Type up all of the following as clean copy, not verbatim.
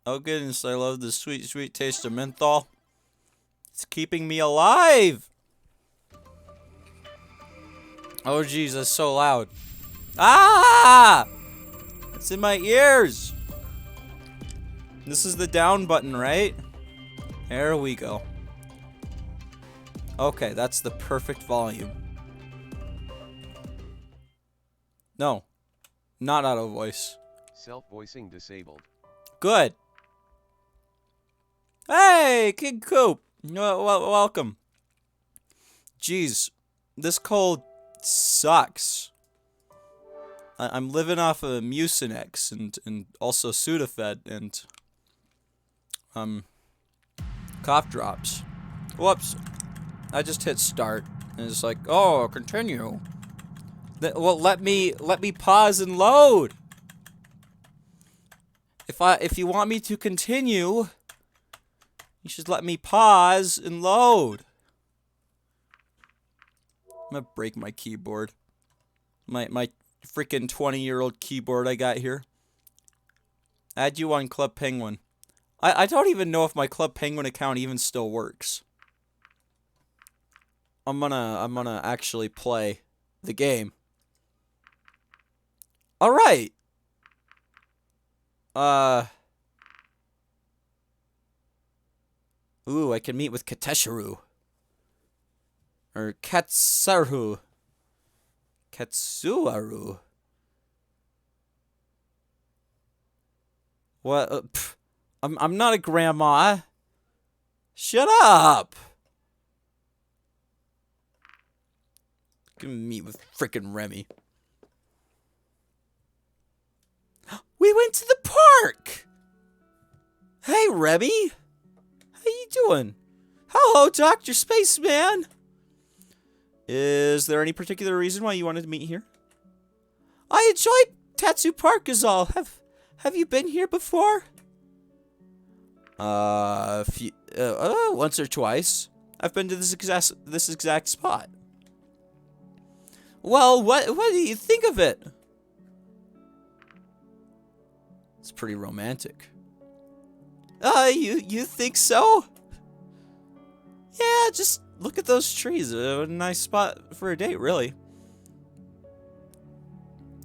Oh goodness, I love the sweet, sweet taste of menthol. It's keeping me alive! Oh jeez, that's so loud. Ah! It's in my ears! This is the down button, right? There we go. Okay, that's the perfect volume. No. Not auto voice. Self-voicing disabled. Good. Hey, King Coop. Welcome. Jeez, this cold sucks. I'm living off of Mucinex and also Sudafed and cough drops. Whoops. I just hit start and it's like, oh, continue. Well, let me pause and load. If you want me to continue, you should let me pause and load. I'm gonna break my keyboard. My freaking 20-year-old keyboard I got here. Add you on Club Penguin. I don't even know if my Club Penguin account even still works. I'm gonna actually play the game. All right. Ooh, I can meet with Katesharu. Or Katsaru. Katsuaru. What? I'm not a grandma. Shut up. Gonna meet with frickin' Remy. We went to the park. Hey, Remy. How you doing? Hello, Dr. Spaceman. Is there any particular reason why you wanted to meet here? I enjoy Tatsu Park is all. Have you been here before? Once or twice. I've been to this exact spot. Well, what do you think of it? It's pretty romantic. You think so? Yeah, just look at those trees. A nice spot for a date, really.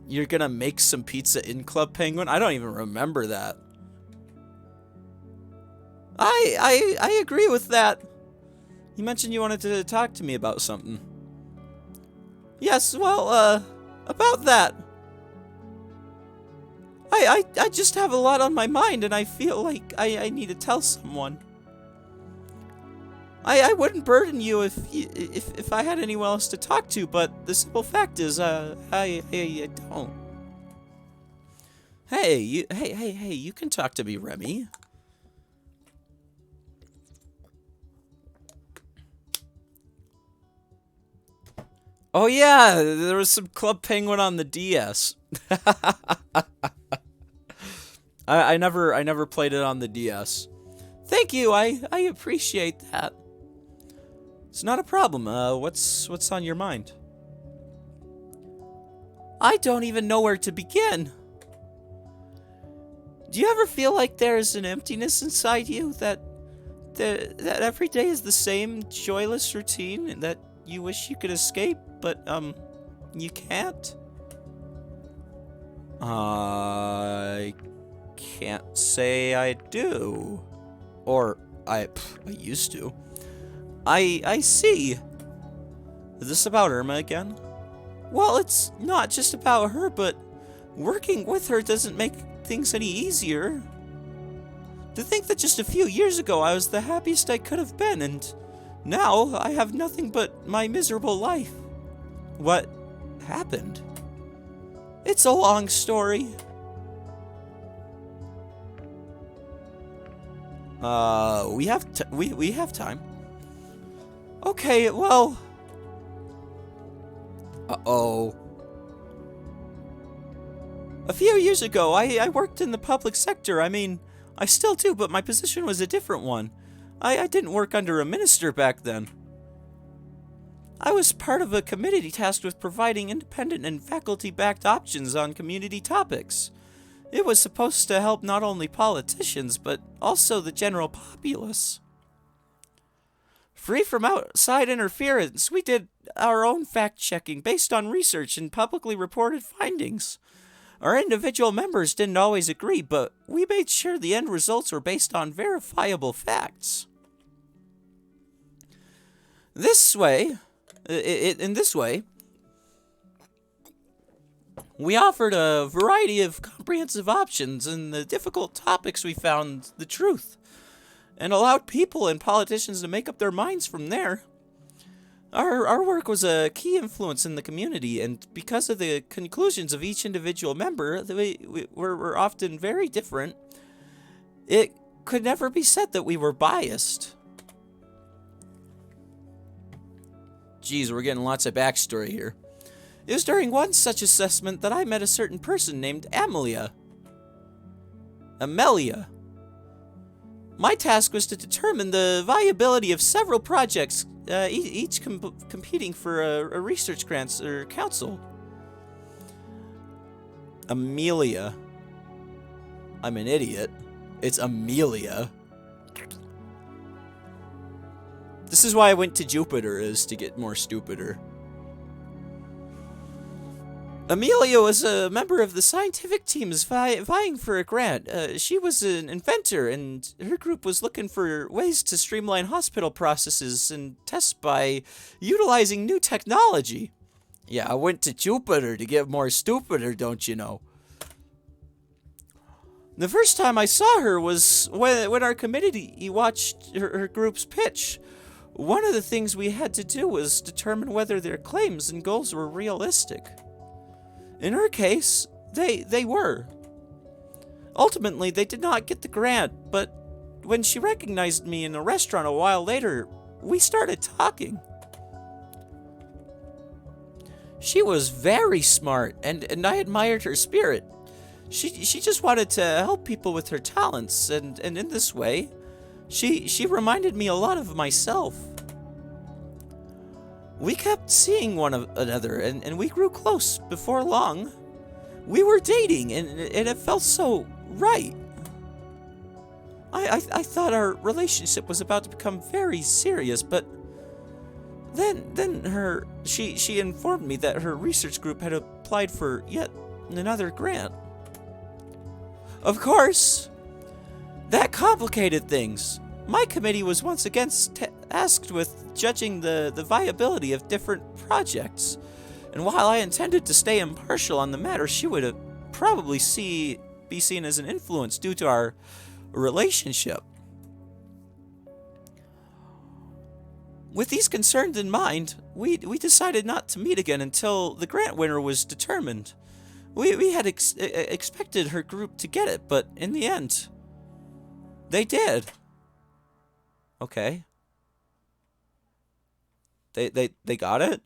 You're gonna make some pizza in Club Penguin? I don't even remember that. I agree with that. You mentioned you wanted to talk to me about something. Yes, well, about that. I just have a lot on my mind, and I feel like I need to tell someone. I wouldn't burden you if I had anyone else to talk to, but the simple fact is, I don't. Hey, you can talk to me, Remy. Oh yeah, there was some Club Penguin on the DS. I never played it on the DS. Thank you, I appreciate that. It's not a problem. What's on your mind? I don't even know where to begin. Do you ever feel like there's an emptiness inside you that every day is the same joyless routine and that you wish you could escape, but you can't? I can't say I do. Or I used to. I see. Is this about Irma again? Well, it's not just about her, but working with her doesn't make things any easier. To think that just a few years ago I was the happiest I could have been, and now I have nothing but my miserable life. What happened? It's a long story. We have time. Okay, well. Uh-oh. A few years ago, I worked in the public sector. I mean, I still do, but my position was a different one. I didn't work under a minister back then. I was part of a committee tasked with providing independent and faculty-backed options on community topics. It was supposed to help not only politicians, but also the general populace. Free from outside interference, we did our own fact-checking based on research and publicly reported findings. Our individual members didn't always agree, but we made sure the end results were based on verifiable facts. In this way, we offered a variety of comprehensive options, and the difficult topics we found the truth, and allowed people and politicians to make up their minds from there. Our work was a key influence in the community, and because of the conclusions of each individual member, we were often very different. It could never be said that we were biased. Geez, we're getting lots of backstory here. It was during one such assessment that I met a certain person named Amelia. My task was to determine the viability of several projects, each competing for a research grant or council. Amelia. I'm an idiot. It's Amelia. This is why I went to Jupiter, is to get more stupider. Amelia was a member of the scientific teams vying for a grant. She was an inventor, and her group was looking for ways to streamline hospital processes and tests by utilizing new technology. Yeah, I went to Jupiter to get more stupider, don't you know? The first time I saw her was when our committee watched her group's pitch. One of the things we had to do was determine whether their claims and goals were realistic. In her case, they were. Ultimately, they did not get the grant, but when she recognized me in a restaurant a while later, we started talking. She was very smart, and I admired her spirit. She just wanted to help people with her talents, and in this way, she reminded me a lot of myself. We kept seeing one another, and we grew close. Before long, we were dating, and it felt so right. I thought our relationship was about to become very serious, but then she informed me that her research group had applied for yet another grant. Of course, that complicated things. My committee was once again tasked with judging the viability of different projects, and while I intended to stay impartial on the matter, she would probably be seen as an influence due to our relationship. With these concerns in mind, we decided not to meet again until the grant winner was determined. We had expected her group to get it, but in the end, they did. Okay. They got it?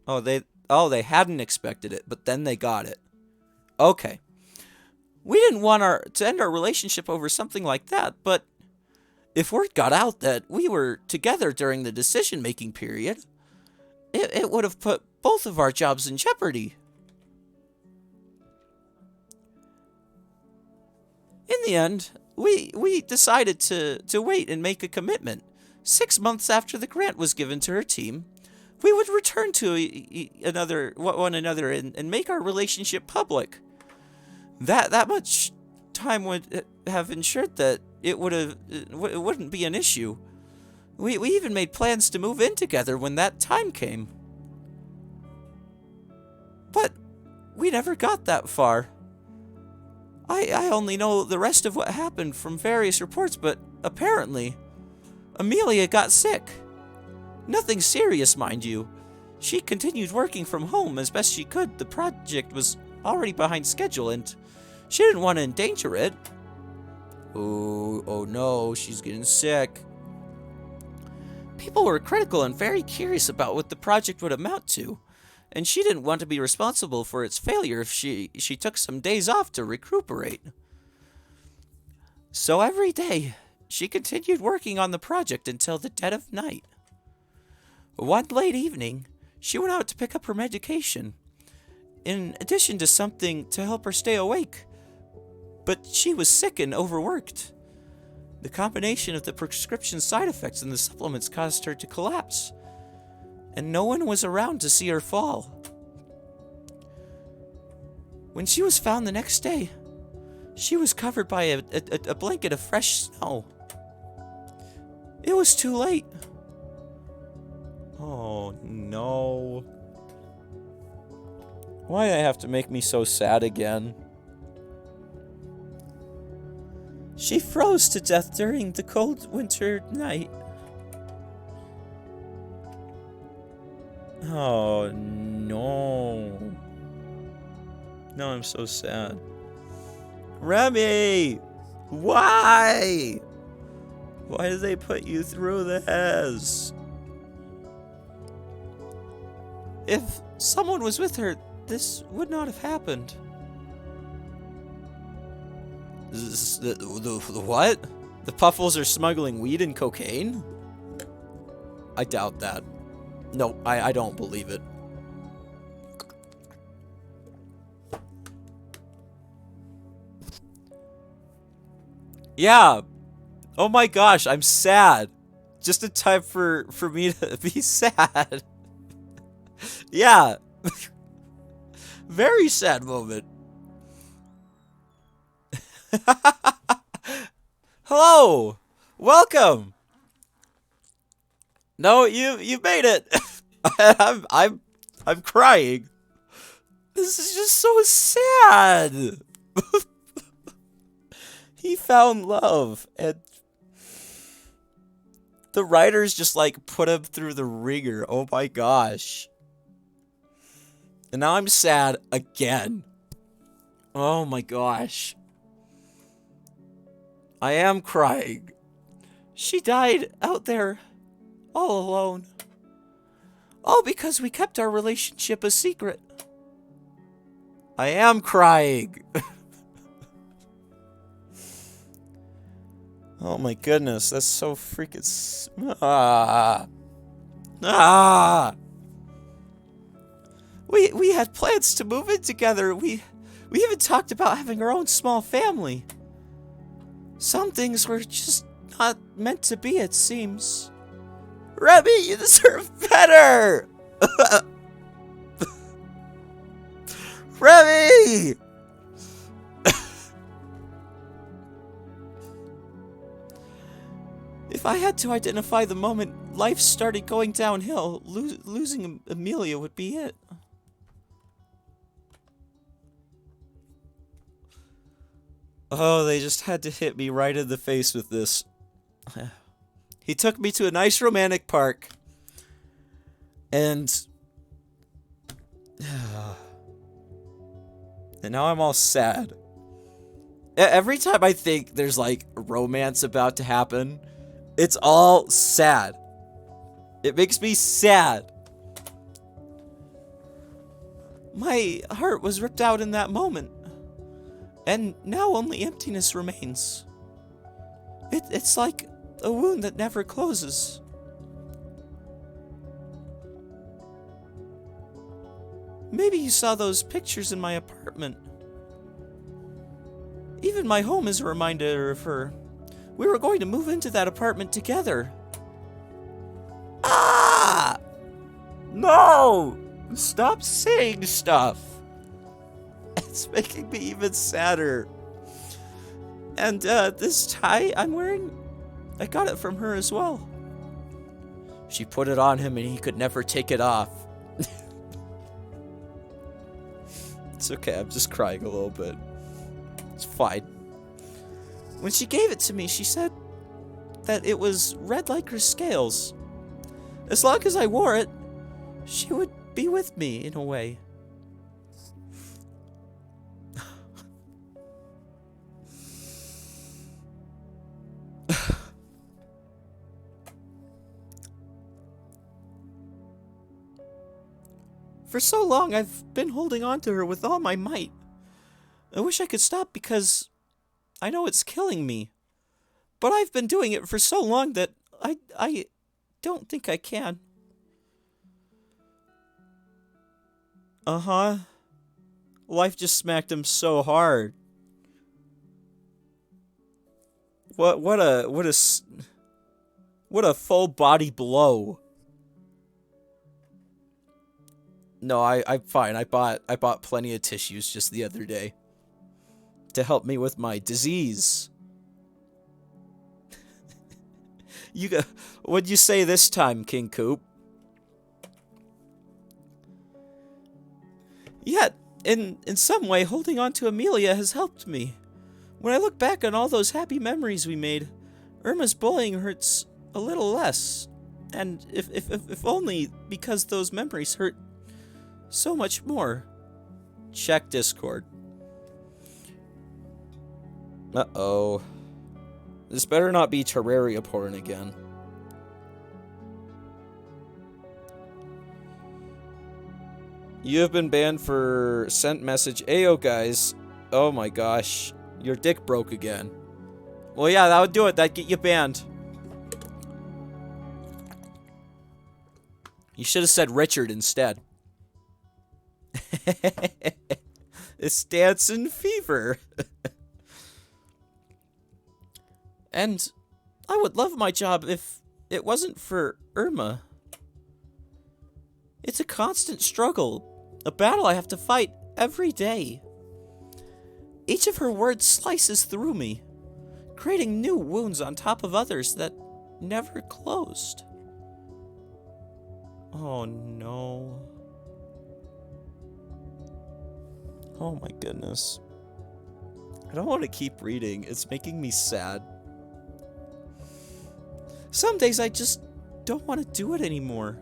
They hadn't expected it, but then they got it. Okay. We didn't want to end our relationship over something like that, but if word got out that we were together during the decision-making period, it would have put both of our jobs in jeopardy. In the end, we decided to wait and make a commitment. 6 months after the grant was given to her team, we would return to one another and make our relationship public. That much time would have ensured that it wouldn't be an issue. We even made plans to move in together when that time came. But we never got that far. I only know the rest of what happened from various reports, but apparently, Amelia got sick. Nothing serious, mind you. She continued working from home as best she could. The project was already behind schedule, and she didn't want to endanger it. Oh no, she's getting sick. People were critical and very curious about what the project would amount to, and she didn't want to be responsible for its failure if she took some days off to recuperate. So every day, she continued working on the project until the dead of night. One late evening, she went out to pick up her medication. in addition to something to help her stay awake. But she was sick and overworked. The combination of the prescription side effects and the supplements caused her to collapse, and no one was around to see her fall. When she was found the next day, she was covered by a blanket of fresh snow. It was too late. Oh, no. Why do they have to make me so sad again? She froze to death during the cold winter night. Oh, no. No, I'm so sad. Remy! Why? Why did they put you through this? If someone was with her, this would not have happened. The what? The Puffles are smuggling weed and cocaine? I doubt that. No, I don't believe it. Yeah. Oh my gosh, I'm sad. Just a time for me to be sad. Yeah. Very sad moment. Hello. Welcome. No, you made it. I'm crying. This is just so sad. He found love, and the writers just like put him through the ringer. Oh my gosh. And now I'm sad again. Oh my gosh. I am crying. She died out there, all alone. All because we kept our relationship a secret. I am crying. Oh my goodness, that's so freaking... We had plans to move in together. We even talked about having our own small family. Some things were just not meant to be, it seems. Remy, you deserve better! Remy! If I had to identify the moment life started going downhill, losing Amelia would be it. Oh, they just had to hit me right in the face with this. He took me to a nice romantic park. And... and now I'm all sad. Every time I think there's like romance about to happen, it's all sad. It makes me sad. My heart was ripped out in that moment. And now only emptiness remains. It's like a wound that never closes. Maybe you saw those pictures in my apartment. Even my home is a reminder of her. We were going to move into that apartment together. Ah! No! Stop saying stuff. It's making me even sadder. And this tie I'm wearing, I got it from her as well. She put it on him and he could never take it off. It's okay, I'm just crying a little bit. It's fine. When she gave it to me, she said that it was red like her scales. As long as I wore it, she would be with me in a way. For so long, I've been holding on to her with all my might. I wish I could stop because I know it's killing me. But I've been doing it for so long that I don't think I can. Uh-huh. Life just smacked him so hard. What a full body blow. No, I'm fine. I bought plenty of tissues just the other day to help me with my disease. What'd you say this time, King Coop? Yet, in some way, holding on to Amelia has helped me. When I look back on all those happy memories we made, Irma's bullying hurts a little less. And if only because those memories hurt so much more. Check Discord. Uh-oh. This better not be Terraria porn again. You have been banned for sent message. Ayo, guys. Oh my gosh. Your dick broke again. Well, yeah, that would do it. That'd get you banned. You should have said Richard instead. It's dancing fever. And I would love my job if it wasn't for Irma. It's a constant struggle, a battle I have to fight every day. Each of her words slices through me, creating new wounds on top of others that never closed. Oh no. Oh my goodness. I don't want to keep reading. It's making me sad. Some days I just don't want to do it anymore.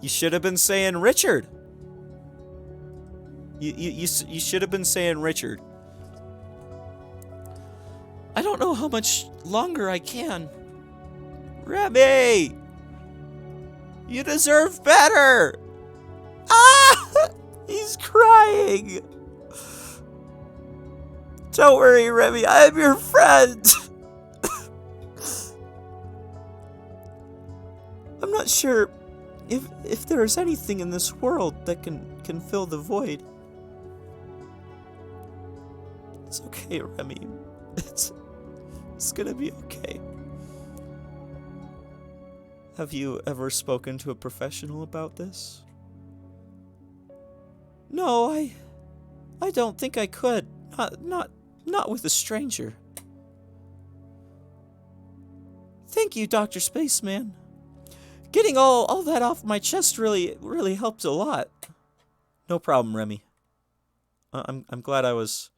You should have been saying Richard. You should have been saying Richard. I don't know how much longer I can. Remy! You deserve better! Ah! He's crying! Don't worry, Remy, I am your friend! I'm not sure if there is anything in this world that can fill the void. It's okay, Remy. It's gonna be okay. Have you ever spoken to a professional about this? No, I don't think I could. Not with a stranger. Thank you, Dr. Spaceman. Getting all that off my chest really helped a lot. No problem, Remy. I'm glad I was.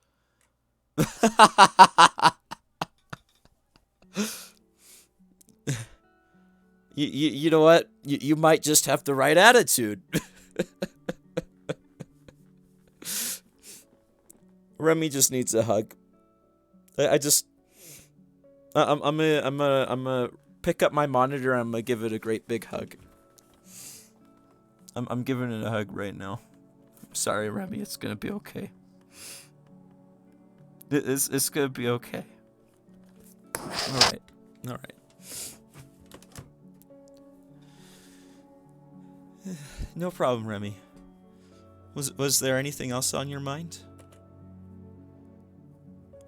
You know what? You might just have the right attitude. Remy just needs a hug. I'm gonna pick up my monitor and I'm gonna give it a great big hug. I'm giving it a hug right now. Sorry, Remy, it's gonna be okay. It's gonna be okay. Alright. Alright. No problem, Remy. Was there anything else on your mind?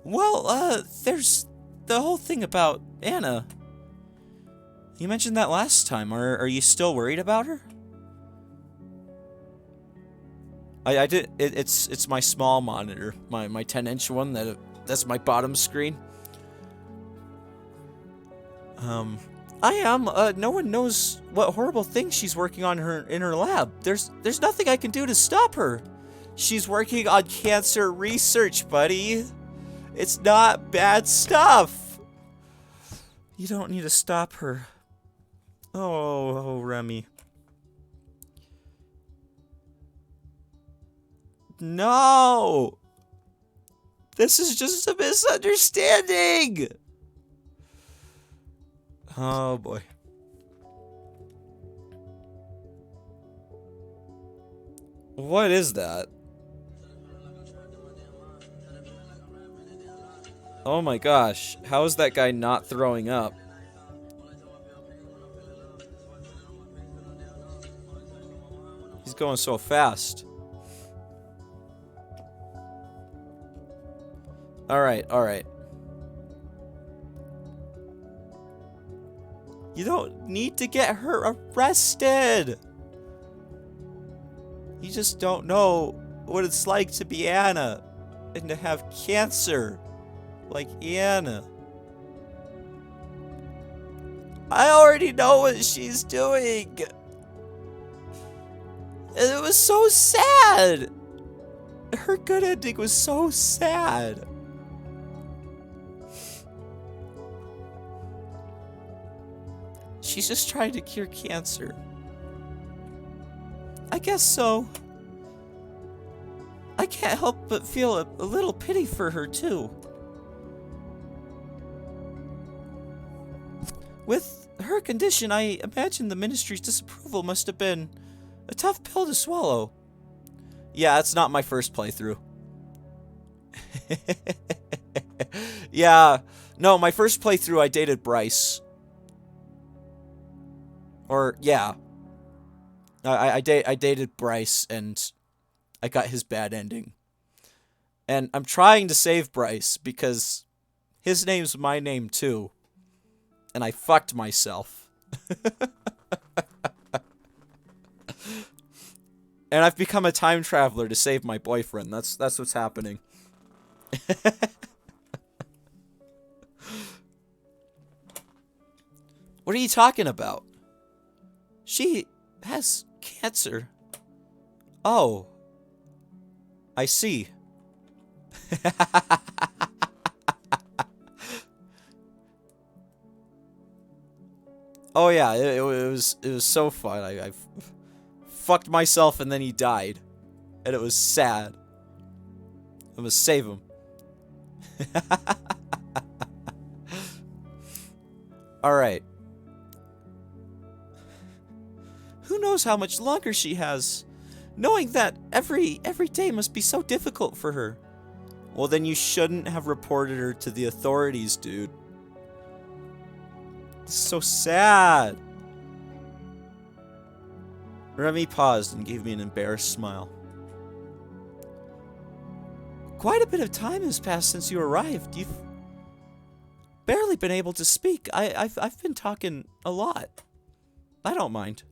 Well, there's the whole thing about Anna. You mentioned that last time. Are you still worried about her? I did. It's my small monitor, my 10-inch one. That's my bottom screen. I am. No one knows what horrible thing she's working on in her lab. There's nothing I can do to stop her. She's working on cancer research, buddy. It's not bad stuff. You don't need to stop her. Oh, Remy. No! This is just a misunderstanding! Oh, boy. What is that? Oh my gosh. How is that guy not throwing up? going so fast? Alright, alright. You don't need to get her arrested! You just don't know what it's like to be Anna and to have cancer like Anna. I already know what she's doing! And it was so sad! Her good ending was so sad. She's just trying to cure cancer. I guess so. I can't help but feel a little pity for her, too. With her condition, I imagine the ministry's disapproval must have been a tough pill to swallow. Yeah, it's not my first playthrough. Yeah, no, my first playthrough I dated Bryce. Or, yeah. I dated Bryce, and I got his bad ending. And I'm trying to save Bryce, because his name's my name, too. And I fucked myself. And I've become a time traveler to save my boyfriend. That's what's happening. What are you talking about? She has cancer. Oh. I see. Oh yeah, it was so fun. I fucked myself and then he died. And it was sad. I must save him. Alright. Who knows how much longer she has? Knowing that every day must be so difficult for her. Well, then you shouldn't have reported her to the authorities, dude. It's so sad. Remy paused and gave me an embarrassed smile. Quite a bit of time has passed since you arrived. You've barely been able to speak. I've been talking a lot. I don't mind.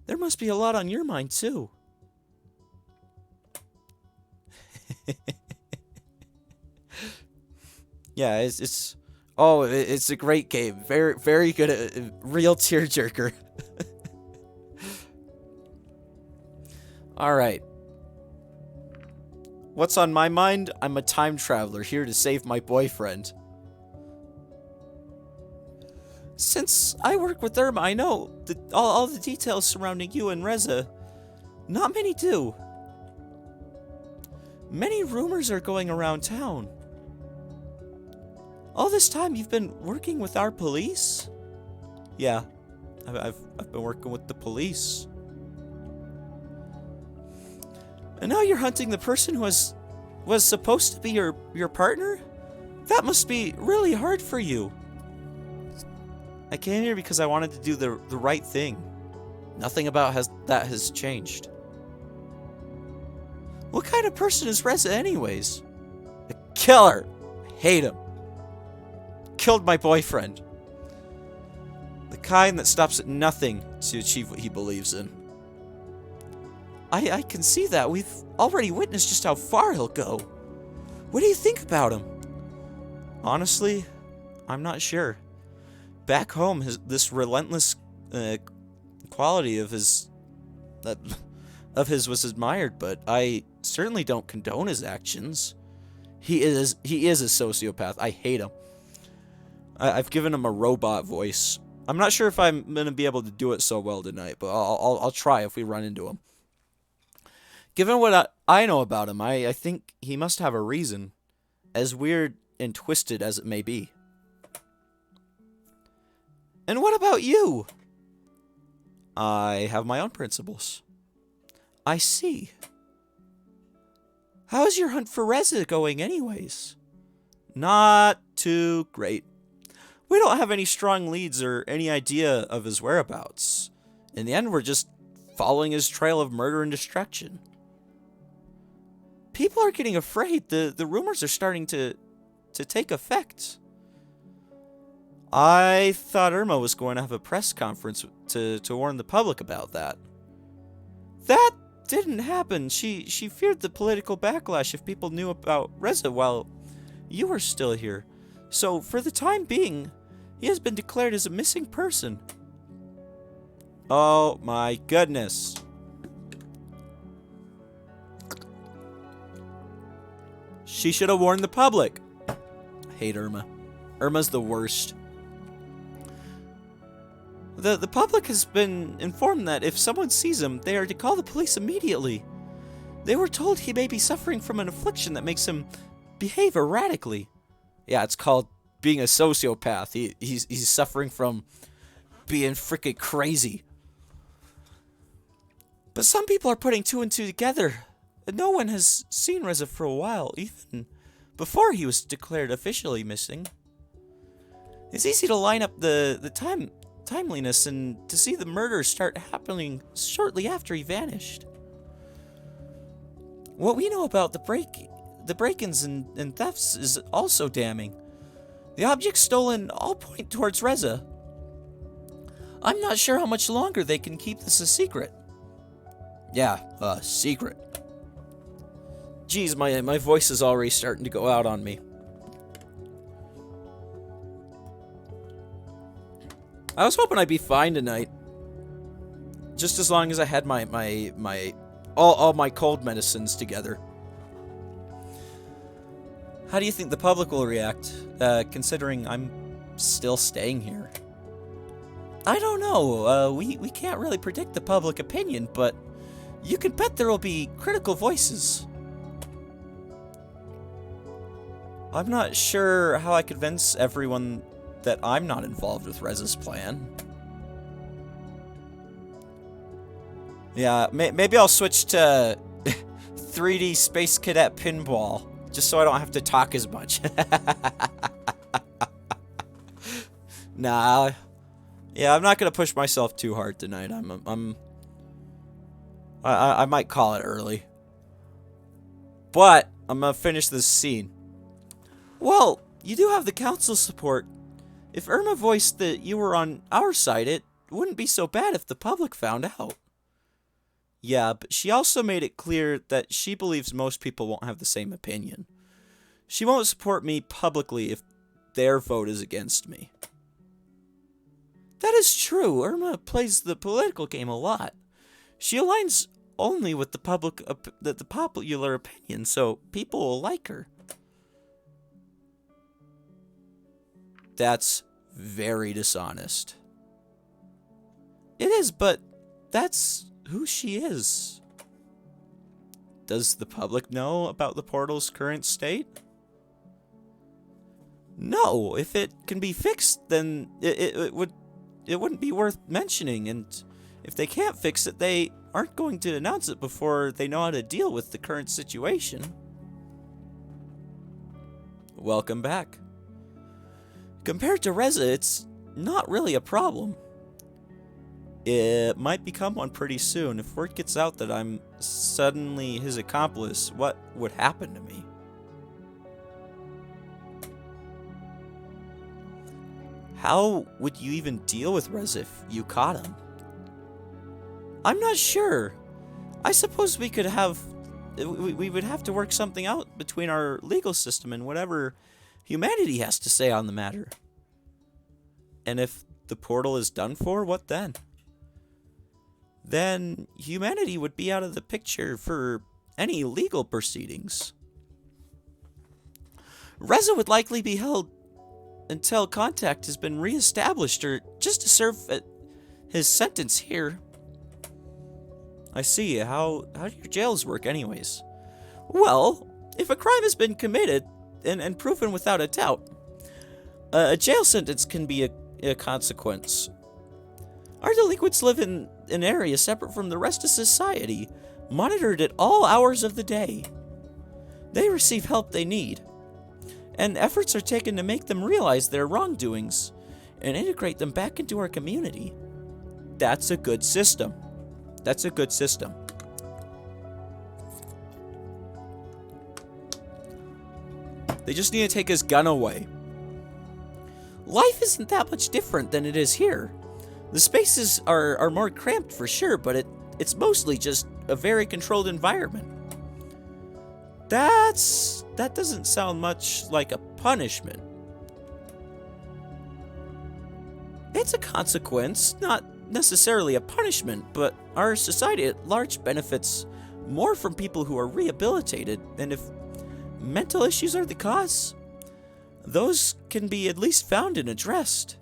There must be a lot on your mind, too. Yeah, it's a great game. Very good at real tearjerker. All right. What's on my mind? I'm a time traveler here to save my boyfriend. Since I work with Irma, I know all the details surrounding you and Reza. Not many do. Many rumors are going around town. All this time you've been working with our police? Yeah, I've been working with the police. And now you're hunting the person who was supposed to be your partner? That must be really hard for you. I came here because I wanted to do the right thing. Nothing about that has changed. What kind of person is Reza anyways? A killer. I hate him. Killed my boyfriend. The kind that stops at nothing to achieve what he believes in. I can see that. We've already witnessed just how far he'll go. What do you think about him? Honestly, I'm not sure. Back home, this relentless quality of his was admired, but I certainly don't condone his actions. He is a sociopath. I hate him. I've given him a robot voice. I'm not sure if I'm gonna be able to do it so well tonight, but I'll try if we run into him. Given what I know about him, I think he must have a reason, as weird and twisted as it may be. And what about you? I have my own principles. I see. How's your hunt for Reza going anyways? Not too great. We don't have any strong leads or any idea of his whereabouts. In the end, we're just following his trail of murder and destruction. People are getting afraid. The rumors are starting to take effect. I thought Irma was going to have a press conference to warn the public about that. That didn't happen. She feared the political backlash if people knew about Reza while you were still here. So, for the time being, he has been declared as a missing person. Oh my goodness. She should have warned the public. I hate Irma. Irma's the worst. The public has been informed that if someone sees him, they are to call the police immediately. They were told he may be suffering from an affliction that makes him behave erratically. Yeah, it's called being a sociopath. He's suffering from being freaking crazy. But some people are putting two and two together. No one has seen Reza for a while, even before he was declared officially missing. It's easy to line up the timeliness and to see the murders start happening shortly after he vanished. What we know about the break-ins and thefts is also damning. The objects stolen all point towards Reza. I'm not sure how much longer they can keep this a secret. Yeah, secret. Geez, my voice is already starting to go out on me. I was hoping I'd be fine tonight. Just as long as I had all my cold medicines together. How do you think the public will react, considering I'm still staying here? I don't know. We can't really predict the public opinion, but you can bet there will be critical voices. I'm not sure how I convince everyone that I'm not involved with Reza's plan. Yeah, maybe I'll switch to 3D Space Cadet Pinball, just so I don't have to talk as much. Nah, yeah, I'm not gonna push myself too hard tonight. I might call it early, but I'm gonna finish this scene. Well, you do have the council's support. If Irma voiced that you were on our side, it wouldn't be so bad if the public found out. Yeah, but she also made it clear that she believes most people won't have the same opinion. She won't support me publicly if their vote is against me. That is true. Irma plays the political game a lot. She aligns only with the popular opinion, so people will like her. That's very dishonest. It is, but that's who she is. Does the public know about the portal's current state? No. If it can be fixed, then it wouldn't be worth mentioning, and if they can't fix it, they aren't going to announce it before they know how to deal with the current situation. Welcome back. Compared to Reza, it's not really a problem. It might become one pretty soon. If word gets out that I'm suddenly his accomplice, what would happen to me? How would you even deal with Reza if you caught him? I'm not sure. I suppose we would have to work something out between our legal system and whatever humanity has to say on the matter. And if the portal is done for, what then? Then humanity would be out of the picture for any legal proceedings. Reza would likely be held until contact has been reestablished or just to serve his sentence here. I see. How do your jails work anyways? Well, if a crime has been committed and proven without a doubt, a jail sentence can be a consequence. Our delinquents live in an area separate from the rest of society, monitored at all hours of the day. They receive help they need, and efforts are taken to make them realize their wrongdoings and integrate them back into our community. That's a good system. That's a good system. They just need to take his gun away. Life isn't that much different than it is here. The spaces are more cramped for sure, but it's mostly just a very controlled environment. That doesn't sound much like a punishment. It's a consequence, not necessarily a punishment, but our society at large benefits more from people who are rehabilitated, and if mental issues are the cause, those can be at least found and addressed.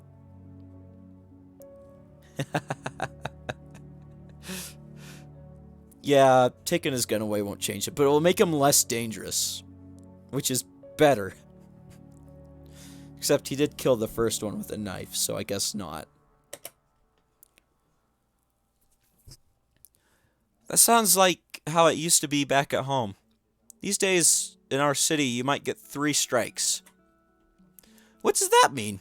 Yeah, taking his gun away won't change it, but it will make him less dangerous, which is better. Except he did kill the first one with a knife, so I guess not. That sounds like how it used to be back at home. These days, in our city, you might get 3 strikes. What does that mean?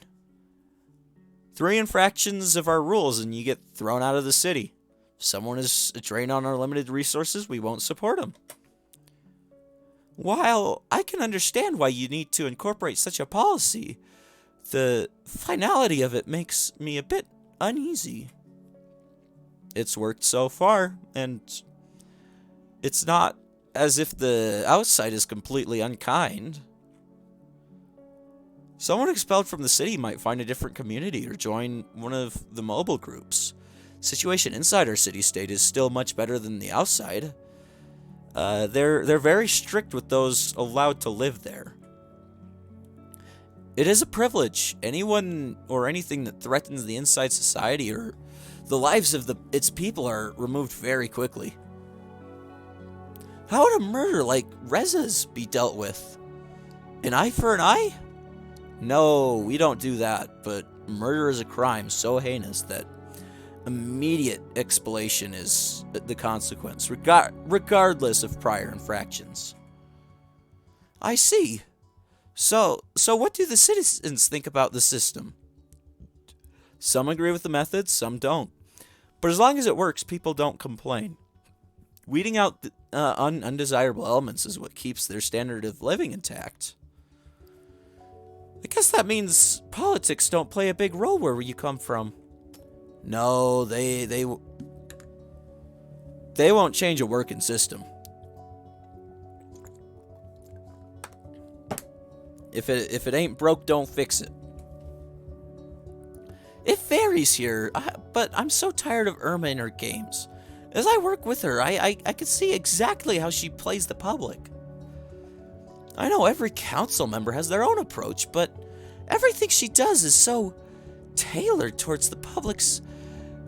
3 infractions of our rules and you get thrown out of the city. If someone is a drain on our limited resources, we won't support them. While I can understand why you need to incorporate such a policy, the finality of it makes me a bit uneasy. It's worked so far, and it's not as if the outside is completely unkind. Someone expelled from the city might find a different community or join one of the mobile groups. Situation inside our city-state is still much better than the outside. They're very strict with those allowed to live there. It is a privilege. Anyone or anything that threatens the inside society or the lives of its people are removed very quickly. How would a murder like Reza's be dealt with? An eye for an eye? No, we don't do that, but murder is a crime so heinous that immediate expulsion is the consequence, regardless of prior infractions. I see. So what do the citizens think about the system? Some agree with the methods, some don't. But as long as it works, people don't complain. Weeding out the, undesirable elements is what keeps their standard of living intact. I guess that means politics don't play a big role where you come from. No, they won't change a working system. If it ain't broke, don't fix it. It varies here, but I'm so tired of Irma and her games. As I work with her, I can see exactly how she plays the public. I know every council member has their own approach, but everything she does is so tailored towards the public's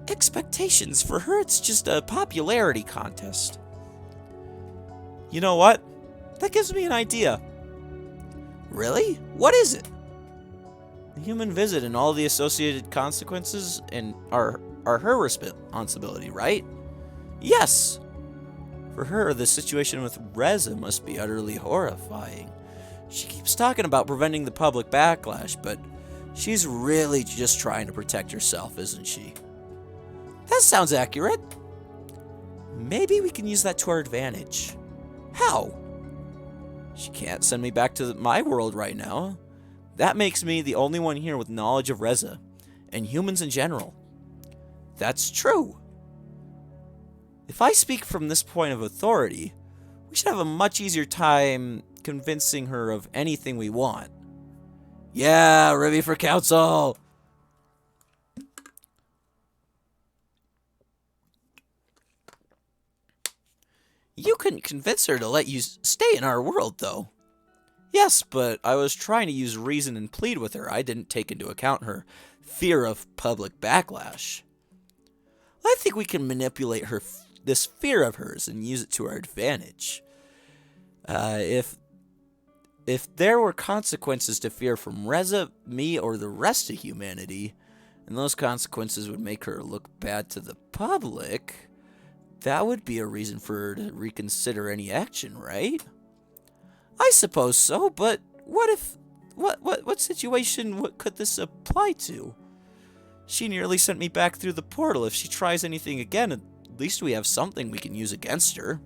expectations. For her, it's just a popularity contest. You know what? That gives me an idea. Really? What is it? The human visit and all the associated consequences are her responsibility, right? Yes. For her, the situation with Reza must be utterly horrifying. She keeps talking about preventing the public backlash, but she's really just trying to protect herself, isn't she? That sounds accurate. Maybe we can use that to our advantage. How? She can't send me back to my world right now. That makes me the only one here with knowledge of Reza, and humans in general. That's true. If I speak from this point of authority, we should have a much easier time convincing her of anything we want. Yeah, ready for council! You couldn't convince her to let you stay in our world, though. Yes, but I was trying to use reason and plead with her. I didn't take into account her fear of public backlash. I think we can manipulate this fear of hers and use it to our advantage. If there were consequences to fear from Reza, me, or the rest of humanity, and those consequences would make her look bad to the public, that would be a reason for her to reconsider any action, right? I suppose so, but what situation could this apply to? She nearly sent me back through the portal. If she tries anything again, At least we have something we can use against her.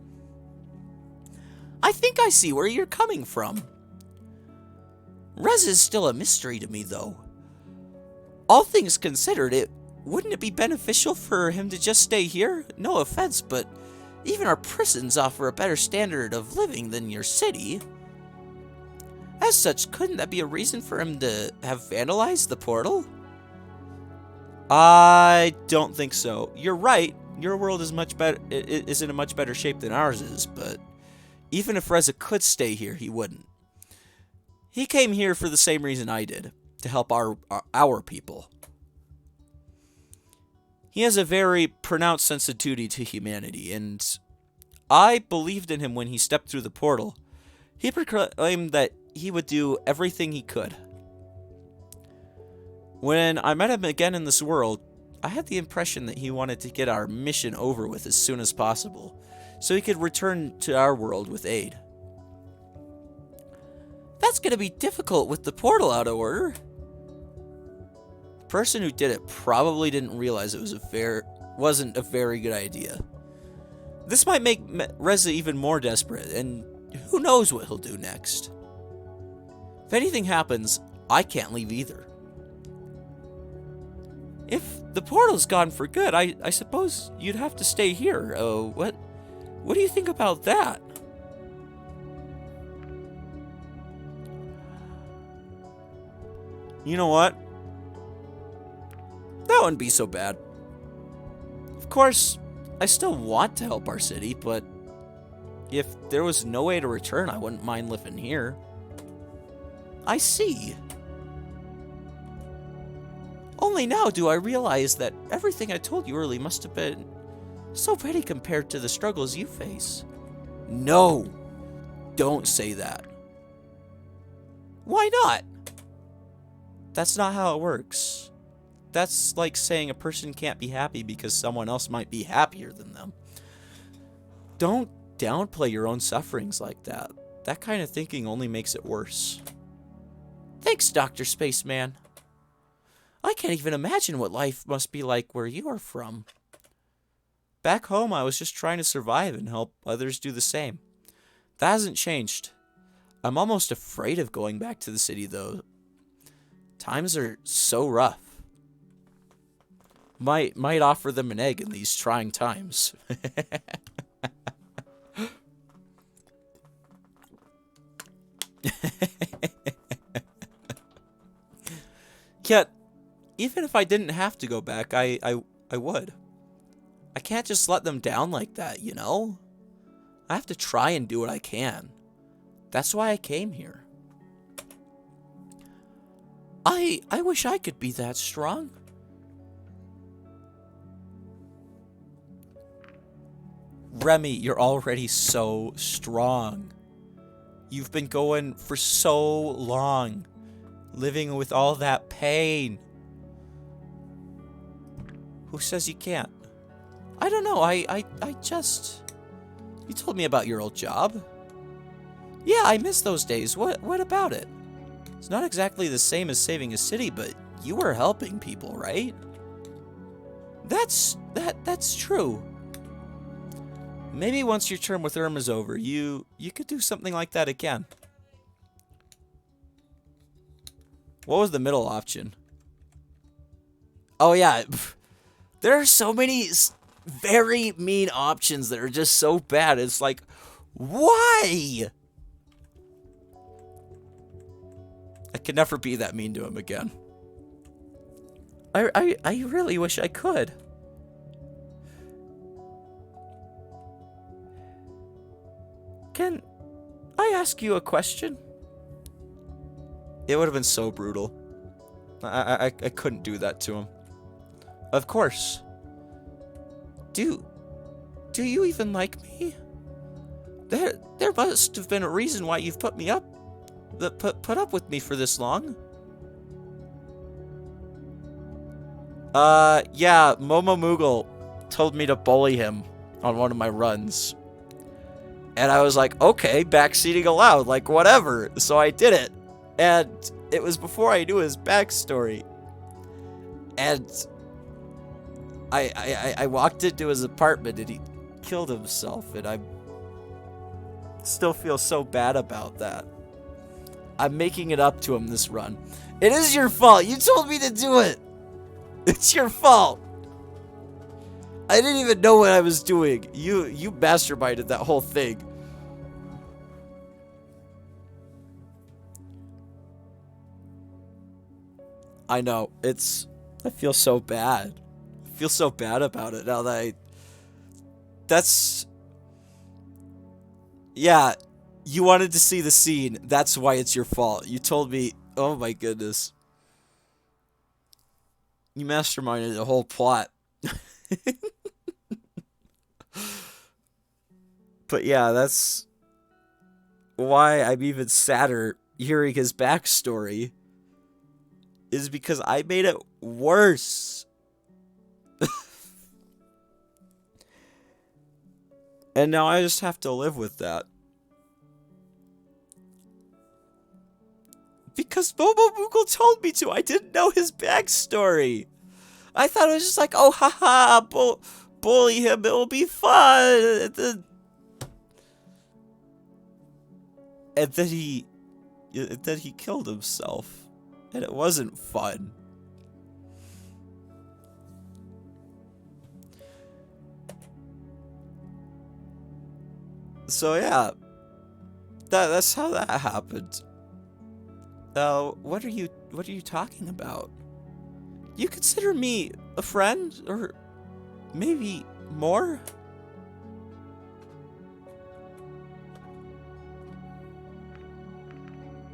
I think I see where you're coming from. Rez is still a mystery to me, though. All things considered, wouldn't it be beneficial for him to just stay here? No offense, but even our prisons offer a better standard of living than your city. As such, couldn't that be a reason for him to have vandalized the portal? I don't think so. You're right. Your world is in a much better shape than ours is, but even if Reza could stay here, he wouldn't. He came here for the same reason I did, to help our people. He has a very pronounced sense of duty to humanity, and I believed in him when he stepped through the portal. He proclaimed that he would do everything he could. When I met him again in this world, I had the impression that he wanted to get our mission over with as soon as possible, so he could return to our world with aid. That's gonna be difficult with the portal out of order. The person who did it probably didn't realize it wasn't a very good idea. This might make Reza even more desperate, and who knows what he'll do next. If anything happens, I can't leave either. If the portal's gone for good, I suppose you'd have to stay here. Oh, what do you think about that? You know what? That wouldn't be so bad. Of course, I still want to help our city, but if there was no way to return, I wouldn't mind living here. I see. Only now do I realize that everything I told you earlier must have been so petty compared to the struggles you face. No, don't say that. Why not? That's not how it works. That's like saying a person can't be happy because someone else might be happier than them. Don't downplay your own sufferings like that. That kind of thinking only makes it worse. Thanks, Dr. Spaceman. I can't even imagine what life must be like where you are from. Back home, I was just trying to survive and help others do the same. That hasn't changed. I'm almost afraid of going back to the city, though. Times are so rough. Might offer them an egg in these trying times. Yet, even if I didn't have to go back, I would. I can't just let them down like that, you know? I have to try and do what I can. That's why I came here. I wish I could be that strong. Remy, you're already so strong. You've been going for so long, living with all that pain. Who says you can't? I don't know, I just... You told me about your old job. Yeah, I miss those days. What about it? It's not exactly the same as saving a city, but you were helping people, right? That's true. Maybe once your term with Irma's over, you could do something like that again. What was the middle option? Oh yeah, there are so many very mean options that are just so bad. It's like, why? I could never be that mean to him again. I really wish I could. Can I ask you a question? It would have been so brutal. I couldn't do that to him. Of course. Do you even like me? There must have been a reason why you've put up with me for this long. Yeah, Momo Moogle told me to bully him on one of my runs. And I was like, okay, backseating allowed, like whatever. So I did it. And it was before I knew his backstory. And I walked into his apartment and he killed himself, and I still feel so bad about that. I'm making it up to him this run. It is your fault. You told me to do it. It's your fault. I didn't even know what I was doing. You masterminded that whole thing. I know. I feel so bad. I feel so bad about it now that yeah, you wanted to see the scene. That's why it's your fault. You told me, oh my goodness. You masterminded the whole plot. But yeah, that's why I'm even sadder hearing his backstory. Is because I made it worse. And now I just have to live with that. Because Bobo Moogle told me to. I didn't know his backstory. I thought it was just like, oh, haha, bully him, it'll be fun. And then he killed himself. And it wasn't fun. So yeah, that's how that happened. What are you talking about? You consider me a friend, or maybe more?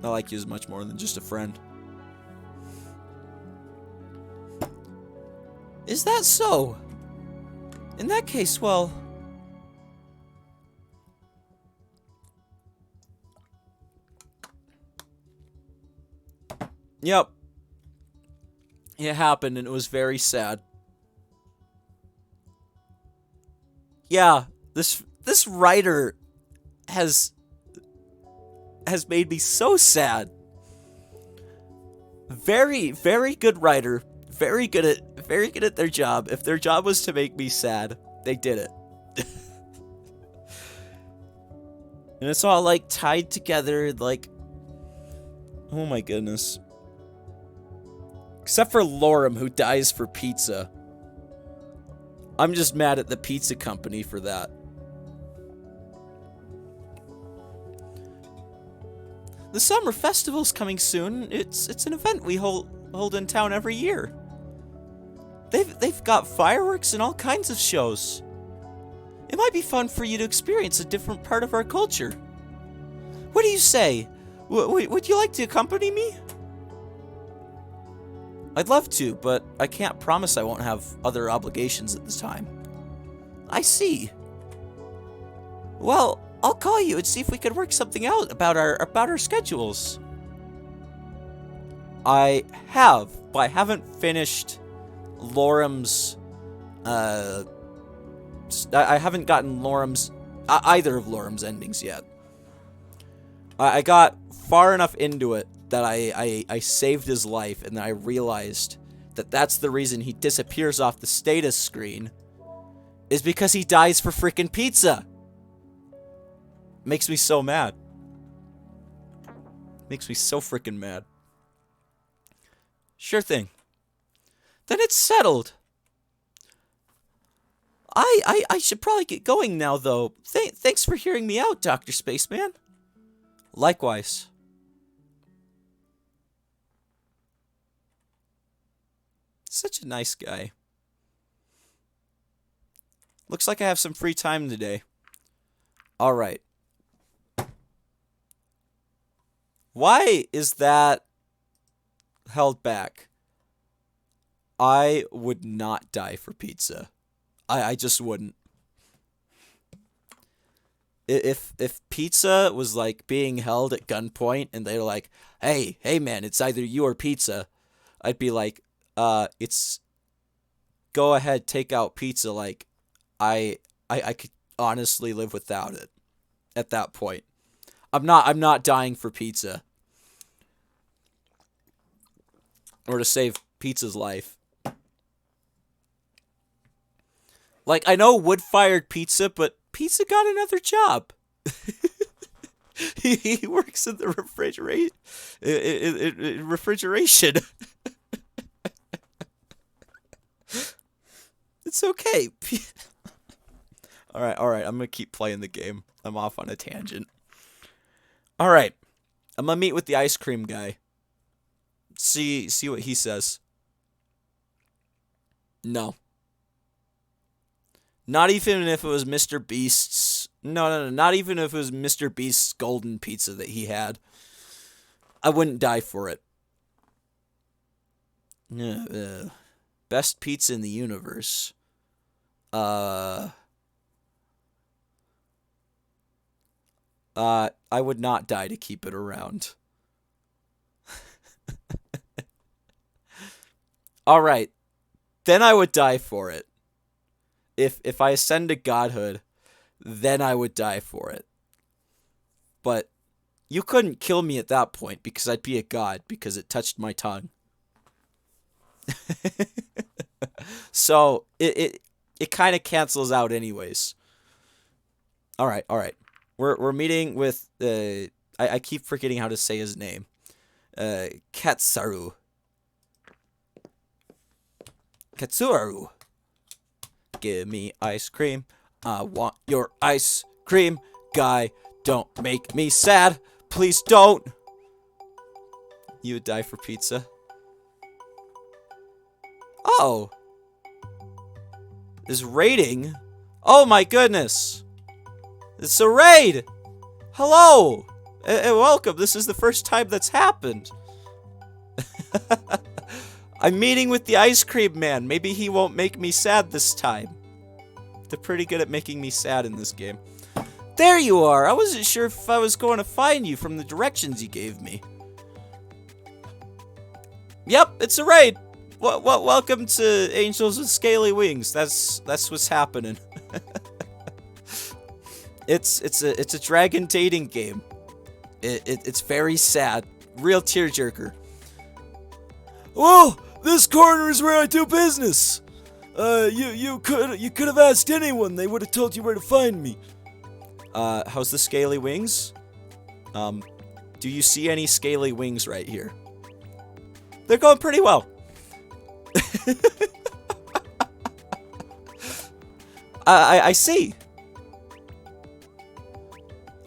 I like you as much more than just a friend. Is that so? In that case, well... Yep. It happened and it was very sad. Yeah, this writer has made me so sad. Very, very good writer. Very good at their job. If their job was to make me sad, they did it. And it's all like tied together, like, oh my goodness. Except for Lorem, who dies for pizza. I'm just mad at the pizza company for that. The summer festival's coming soon. It's an event we hold in town every year. They've got fireworks and all kinds of shows. It might be fun for you to experience a different part of our culture. What do you say? Would you like to accompany me? I'd love to, but I can't promise I won't have other obligations at this time. I see. Well, I'll call you and see if we can work something out about our schedules. I have, but I haven't finished Lorem's. I haven't gotten Lorem's either of Lorem's endings yet. I got far enough into it that I saved his life, and then I realized that that's the reason he disappears off the status screen, is because he dies for frickin' pizza. Makes me so mad. Makes me so frickin' mad. Sure thing. Then it's settled. I should probably get going now, though. Thanks for hearing me out, Dr. Spaceman. Likewise. Such a nice guy. Looks like I have some free time today. Alright. Why is that held back? I would not die for pizza. I just wouldn't. If pizza was like being held at gunpoint and they're like, hey man, it's either you or pizza, I'd be like, it's go ahead, take out pizza. Like, I could honestly live without it at that point. I'm not dying for pizza. Or to save pizza's life. Like, I know wood-fired pizza, but pizza got another job. He works in the refrigeration. It's okay. All right. I'm gonna keep playing the game. I'm off on a tangent. All right, I'm gonna meet with the ice cream guy. See what he says. No. Not even if it was Mr. Beast's. No. Not even if it was Mr. Beast's golden pizza that he had. I wouldn't die for it. Best pizza in the universe. I would not die to keep it around. All right. Then I would die for it. If I ascend to godhood, then I would die for it. But you couldn't kill me at that point because I'd be a god because it touched my tongue. So it kind of cancels out anyways. All right. We're meeting with I keep forgetting how to say his name. Katsaru. Give me ice cream. I want your ice cream. Guy, don't make me sad. Please don't. You would die for pizza. Oh. This raiding? Oh my goodness. It's a raid. Hello. And welcome. This is the first time that's happened. I'm meeting with the ice cream man. Maybe he won't make me sad this time. They're pretty good at making me sad in this game. There you are. I wasn't sure if I was going to find you from the directions you gave me. Yep, it's a raid. Welcome to Angels with Scaly Wings. That's what's happening. It's a dragon dating game. It's very sad. Real tearjerker. Whoa! This corner is where I do business. You could have asked anyone. They would have told you where to find me. How's the Scaly Wings? Do you see any Scaly Wings right here? They're going pretty well. I see.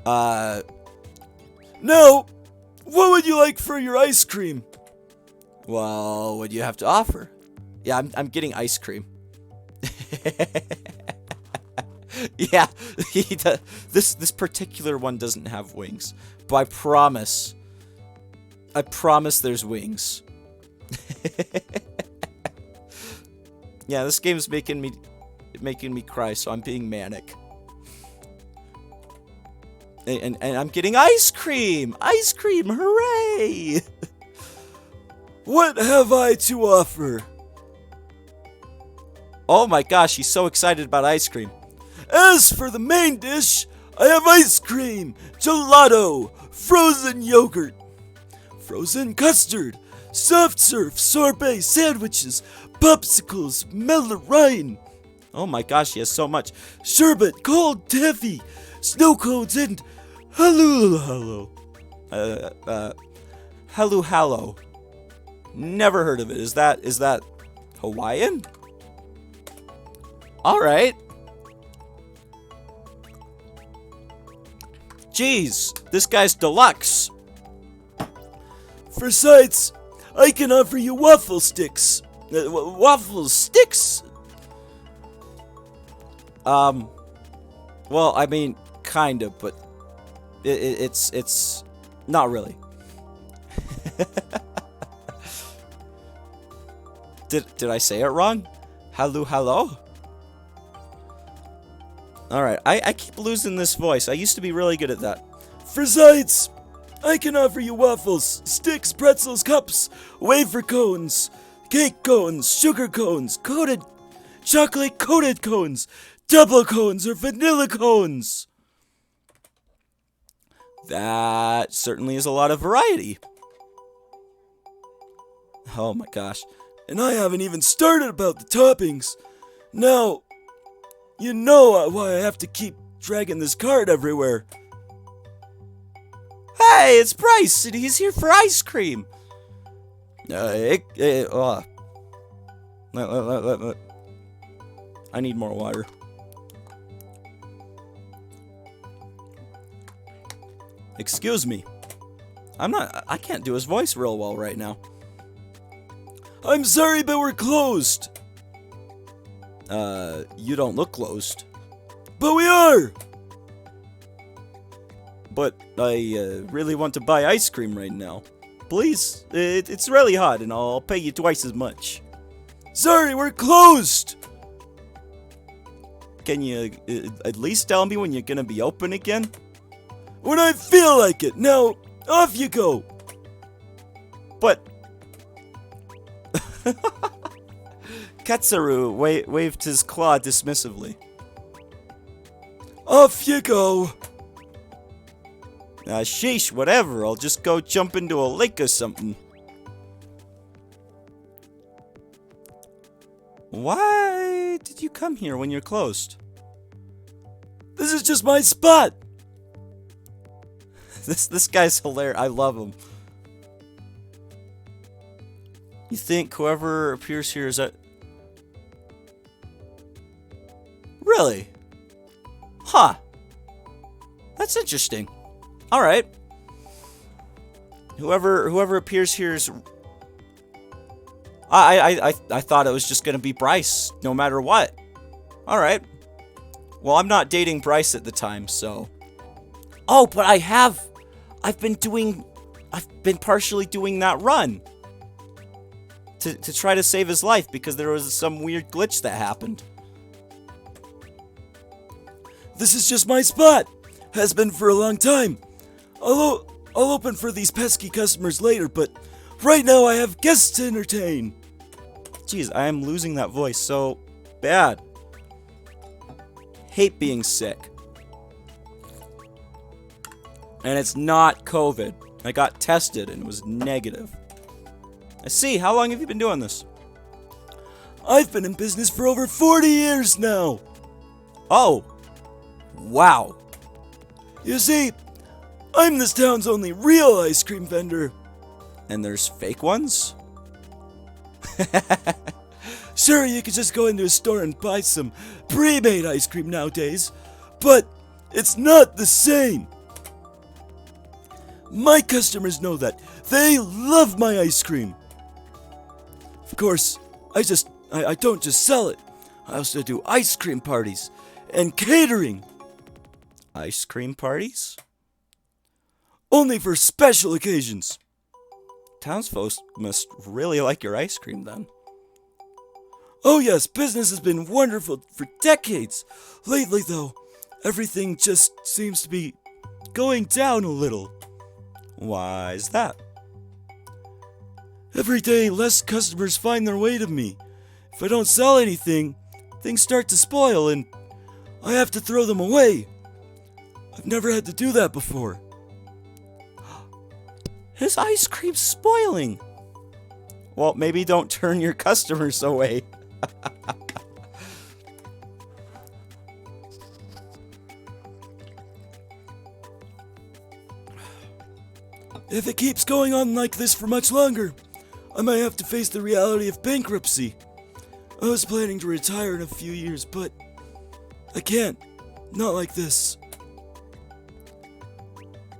No. What would you like for your ice cream? Well, what do you have to offer? Yeah, I'm getting ice cream. Yeah, this particular one doesn't have wings, but I promise there's wings. Yeah, this game's making me cry, so I'm being manic. And I'm getting ice cream! Ice cream, hooray! What have I to offer? Oh my gosh, he's so excited about ice cream. As for the main dish, I have ice cream, gelato, frozen yogurt, frozen custard, soft serve, sorbet, sandwiches, popsicles, melarine. Oh my gosh, he has so much. Sherbet, cold taffy, snow cones, and hallow. Hallow. Never heard of it. Is that Hawaiian? All right. Jeez, this guy's deluxe. For sides, I can offer you waffle sticks. Waffle sticks? Well, I mean, kind of, but it's not really. Did I say it wrong? Hello? Alright, I keep losing this voice. I used to be really good at that. For sides, I can offer you waffles, sticks, pretzels, cups, wafer cones, cake cones, sugar cones, chocolate coated cones, double cones, or vanilla cones. That certainly is a lot of variety. Oh my gosh. And I haven't even started about the toppings. Now, You know why I have to keep dragging this cart everywhere. Hey, it's Bryce, and he's here for ice cream. I need more water. Excuse me. I can't do his voice real well right now. I'm sorry, but we're closed. You don't look closed. But we are. But I really want to buy ice cream right now. Please, it's really hot, and I'll pay you twice as much. Sorry, we're closed. Can you at least tell me when you're gonna be open again? When I feel like it. Now, off you go. But Katsuru waved his claw dismissively. Off you go. Sheesh, whatever. I'll just go jump into a lake or something. Why did you come here when you're closed? This is just my spot. This guy's hilarious. I love him. You think whoever appears here is that... Really? Huh. That's interesting. Alright. Whoever appears here is... I thought it was just gonna be Bryce, no matter what. Alright. Well, I'm not dating Bryce at the time, so... Oh, but I've been partially doing that run. To try to save his life, because there was some weird glitch that happened. This is just my spot. Has been for a long time. I'll open for these pesky customers later, but right now I have guests to entertain. Jeez, I am losing that voice so bad. Hate being sick. And it's not COVID. I got tested and it was negative. I see. How long have you been doing this? I've been in business for over 40 years now. Oh. Wow. You see, I'm this town's only real ice cream vendor. And there's fake ones? Sure, you could just go into a store and buy some pre-made ice cream nowadays, but it's not the same. My customers know that. They love my ice cream. Of course, I don't just sell it. I also do ice cream parties and catering. Ice cream parties? Only for special occasions. Townsfolk must really like your ice cream then. Oh yes, business has been wonderful for decades. Lately though, everything just seems to be going down a little. Why is that? Every day, less customers find their way to me. If I don't sell anything, things start to spoil and I have to throw them away. I've never had to do that before. His ice cream's spoiling. Well, maybe don't turn your customers away. If it keeps going on like this for much longer, I might have to face the reality of bankruptcy. I was planning to retire in a few years, but I can't. Not like this.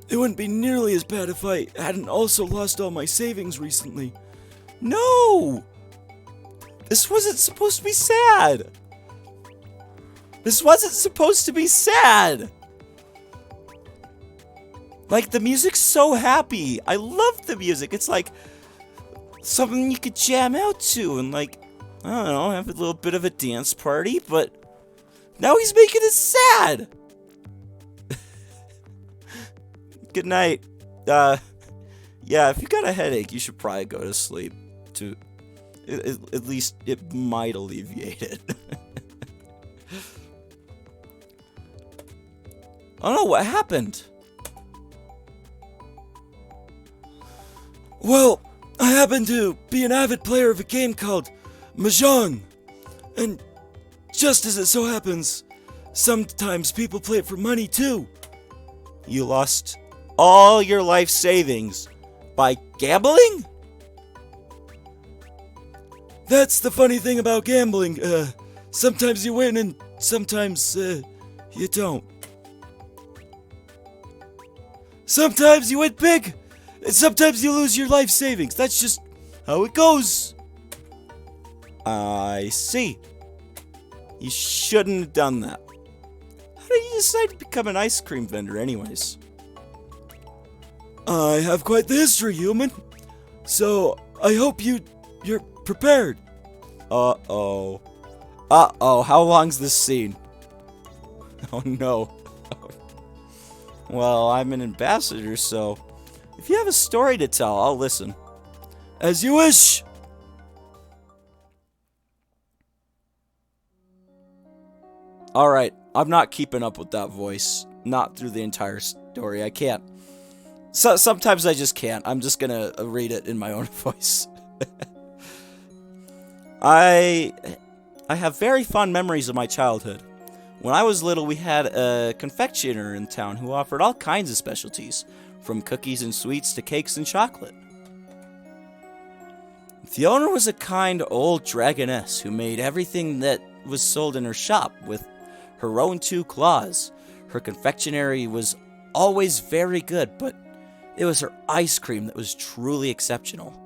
It wouldn't be nearly as bad if I hadn't also lost all my savings recently. No! This wasn't supposed to be sad. This wasn't supposed to be sad. Like, the music's so happy. I love the music. It's like something you could jam out to and, like, I don't know, have a little bit of a dance party, but now he's making it sad. Good night. Yeah, if you got a headache, you should probably go to sleep. At least it might alleviate it. I don't know what happened. Well, I happen to be an avid player of a game called Mahjong. And Just as it so happens, sometimes people play it for money too. You lost all your life savings by gambling? That's the funny thing about gambling. Sometimes you win and sometimes, you don't. Sometimes you win big, and sometimes you lose your life savings. That's just how it goes. I see. You shouldn't have done that. How did you decide to become an ice cream vendor anyways? I have quite the history, human. So, I hope you're prepared. Uh-oh. Uh-oh, how long's this scene? Oh no. Well, I'm an ambassador, so if you have a story to tell, I'll listen. As you wish. Alright, I'm not keeping up with that voice. Not through the entire story. I can't. Sometimes I just can't. I'm just gonna read it in my own voice. I have very fond memories of my childhood. When I was little, we had a confectioner in town who offered all kinds of specialties, from cookies and sweets to cakes and chocolate. The owner was a kind old dragoness who made everything that was sold in her shop with her own two claws. Her confectionery was always very good, but it was her ice cream that was truly exceptional.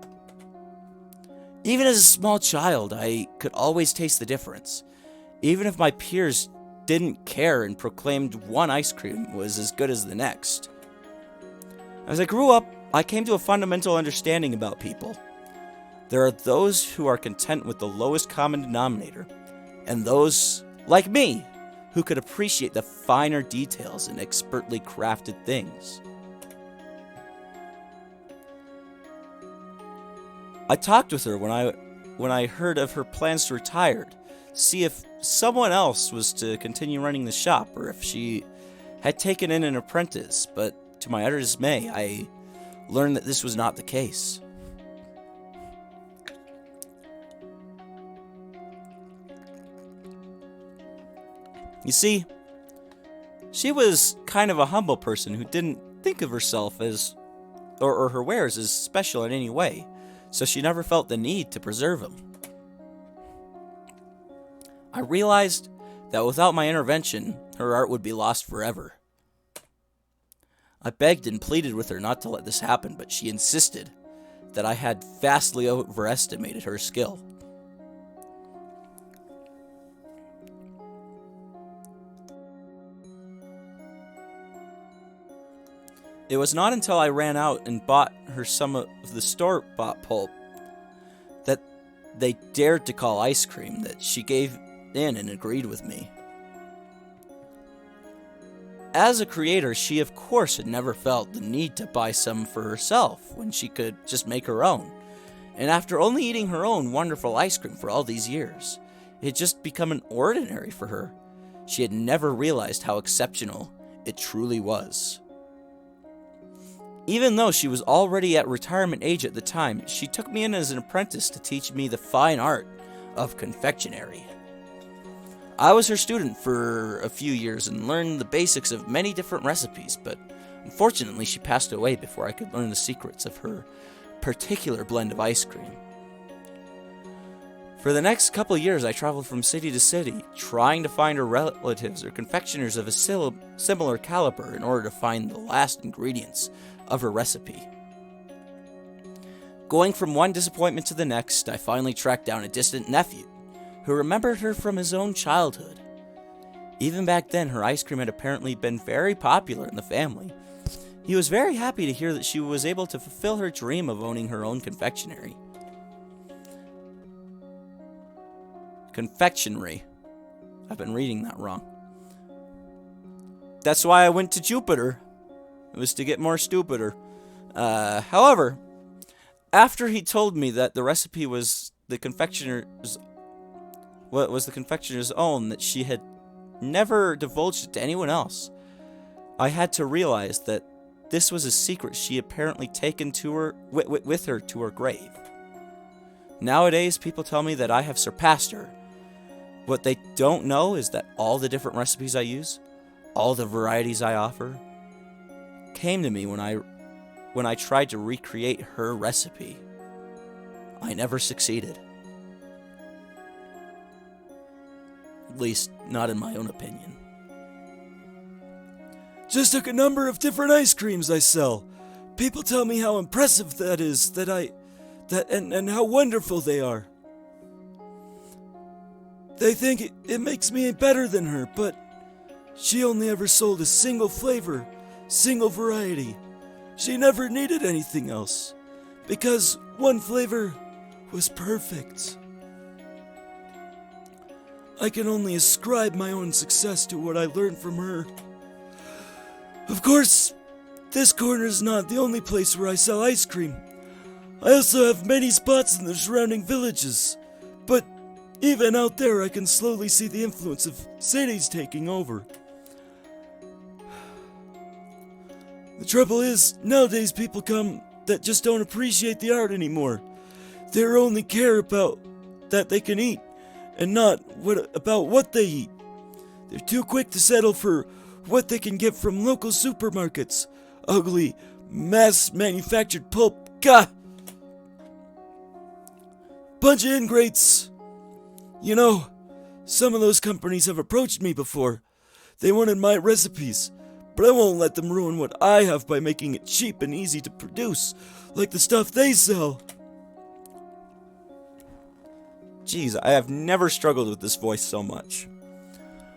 Even as a small child, I could always taste the difference, even if my peers didn't care and proclaimed one ice cream was as good as the next. As I grew up, I came to a fundamental understanding about people. There are those who are content with the lowest common denominator, and those, like me, who could appreciate the finer details in expertly crafted things. I talked with her when I heard of her plans to retire, see if someone else was to continue running the shop or if she had taken in an apprentice, but to my utter dismay, I learned that this was not the case. You see, she was kind of a humble person who didn't think of herself as, or her wares as special in any way, so she never felt the need to preserve them. I realized that without my intervention, her art would be lost forever. I begged and pleaded with her not to let this happen, but she insisted that I had vastly overestimated her skill. It was not until I ran out and bought her some of the store-bought pulp that they dared to call ice cream that she gave in and agreed with me. As a creator, she of course had never felt the need to buy some for herself when she could just make her own. And after only eating her own wonderful ice cream for all these years, it had just become an ordinary for her. She had never realized how exceptional it truly was. Even though she was already at retirement age at the time, she took me in as an apprentice to teach me the fine art of confectionery. I was her student for a few years and learned the basics of many different recipes, but unfortunately she passed away before I could learn the secrets of her particular blend of ice cream. For the next couple of years, I traveled from city to city, trying to find her relatives or confectioners of a similar caliber in order to find the last ingredients of her recipe. Going from one disappointment to the next, I finally tracked down a distant nephew who remembered her from his own childhood. Even back then, her ice cream had apparently been very popular in the family. He was very happy to hear that she was able to fulfill her dream of owning her own confectionery. Confectionery. I've been reading that wrong. That's why I went to Jupiter. It was to get more stupider. However, after he told me that the recipe was the confectioner's own, that she had never divulged it to anyone else, I had to realize that this was a secret she apparently taken to her with her to her grave. Nowadays, people tell me that I have surpassed her, What they don't know is that all the different recipes I use, all the varieties I offer, came to me when I tried to recreate her recipe. I never succeeded. At least, not in my own opinion. Just look a number of different ice creams I sell. People tell me how impressive that is, and how wonderful they are. They think it makes me better than her, but she only ever sold a single flavor, single variety. She never needed anything else, because one flavor was perfect. I can only ascribe my own success to what I learned from her. Of course, this corner is not the only place where I sell ice cream. I also have many spots in the surrounding villages, but even out there I can slowly see the influence of cities taking over. The trouble is, nowadays people come that just don't appreciate the art anymore. They only care about that they can eat, and not about what they eat. They're too quick to settle for what they can get from local supermarkets. Ugly, mass-manufactured pulp. Gah! Bunch of ingrates. You know, some of those companies have approached me before. They wanted my recipes, but I won't let them ruin what I have by making it cheap and easy to produce, like the stuff they sell. Jeez, I have never struggled with this voice so much.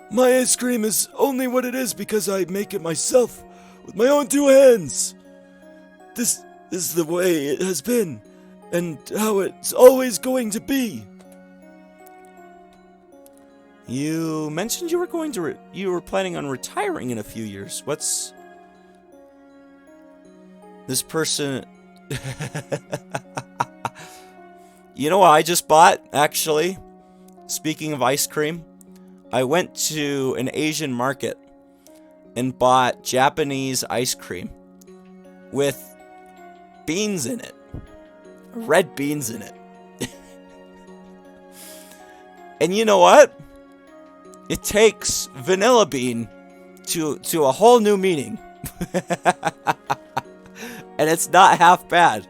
My ice cream is only what it is because I make it myself, with my own two hands. This is the way it has been, and how it's always going to be. You mentioned you were planning on retiring in a few years. What's this person? You know what I just bought, actually? Speaking of ice cream, I went to an Asian market and bought Japanese ice cream with beans in it. Red beans in it. And you know what? It takes vanilla bean to a whole new meaning. And it's not half bad.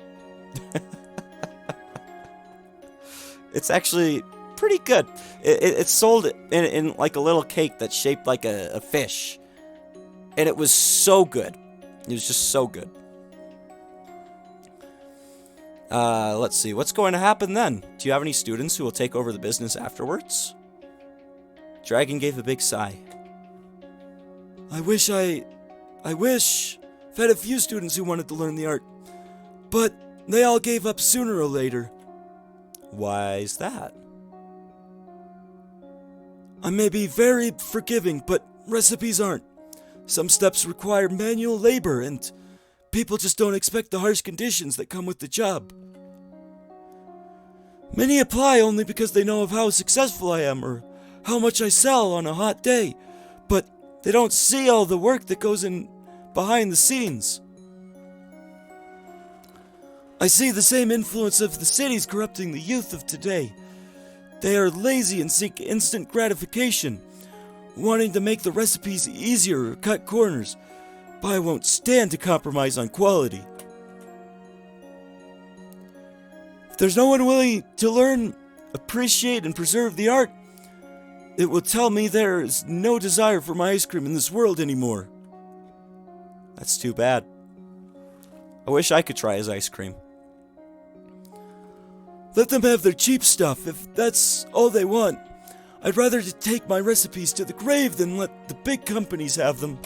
It's actually pretty good. It's sold in like a little cake that's shaped like a fish. And it was so good. It was just so good. Let's see. What's going to happen then? Do you have any students who will take over the business afterwards? Dragon gave a big sigh. I wish I've had a few students who wanted to learn the art, but they all gave up sooner or later. Why is that? I may be very forgiving, but recipes aren't. Some steps require manual labor, and people just don't expect the harsh conditions that come with the job. Many apply only because they know of how successful I am or how much I sell on a hot day, but they don't see all the work that goes in behind the scenes. I see the same influence of the cities corrupting the youth of today. They are lazy and seek instant gratification, wanting to make the recipes easier or cut corners, but I won't stand to compromise on quality. If there's no one willing to learn, appreciate, and preserve the art, it will tell me there is no desire for my ice cream in this world anymore. That's too bad. I wish I could try his ice cream. Let them have their cheap stuff if that's all they want. I'd rather take my recipes to the grave than let the big companies have them.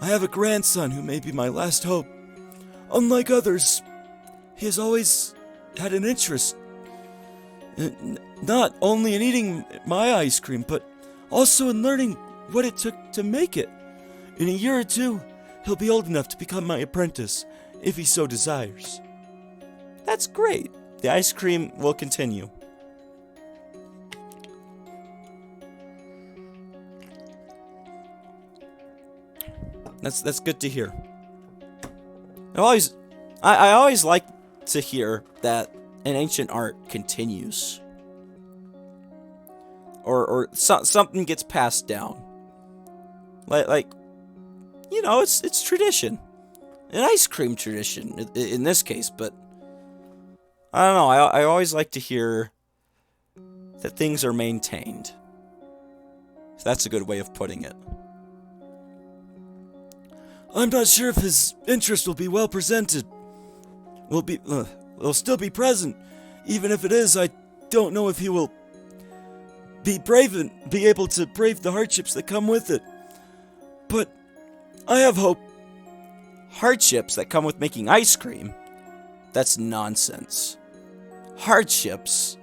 I have a grandson who may be my last hope. Unlike others, he has always had an interest, not only in eating my ice cream, but also in learning what it took to make it. In a year or two, he'll be old enough to become my apprentice, if he so desires. That's great. The ice cream will continue. That's good to hear. I always like to hear that an ancient art continues or something gets passed down. Like, you know, it's tradition, an ice cream tradition in this case. But I don't know. I always like to hear that things are maintained. If that's a good way of putting it. I'm not sure if his interest will be well presented. Will still be present. Even if it is, I don't know if he will be able to brave the hardships that come with it. But I have hope. Hardships that come with making ice cream? That's nonsense. Hardships?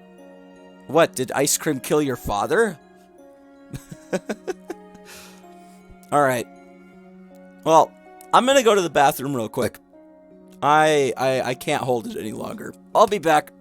What, did ice cream kill your father? Alright. Well, I'm gonna go to the bathroom real quick. I can't hold it any longer. I'll be back.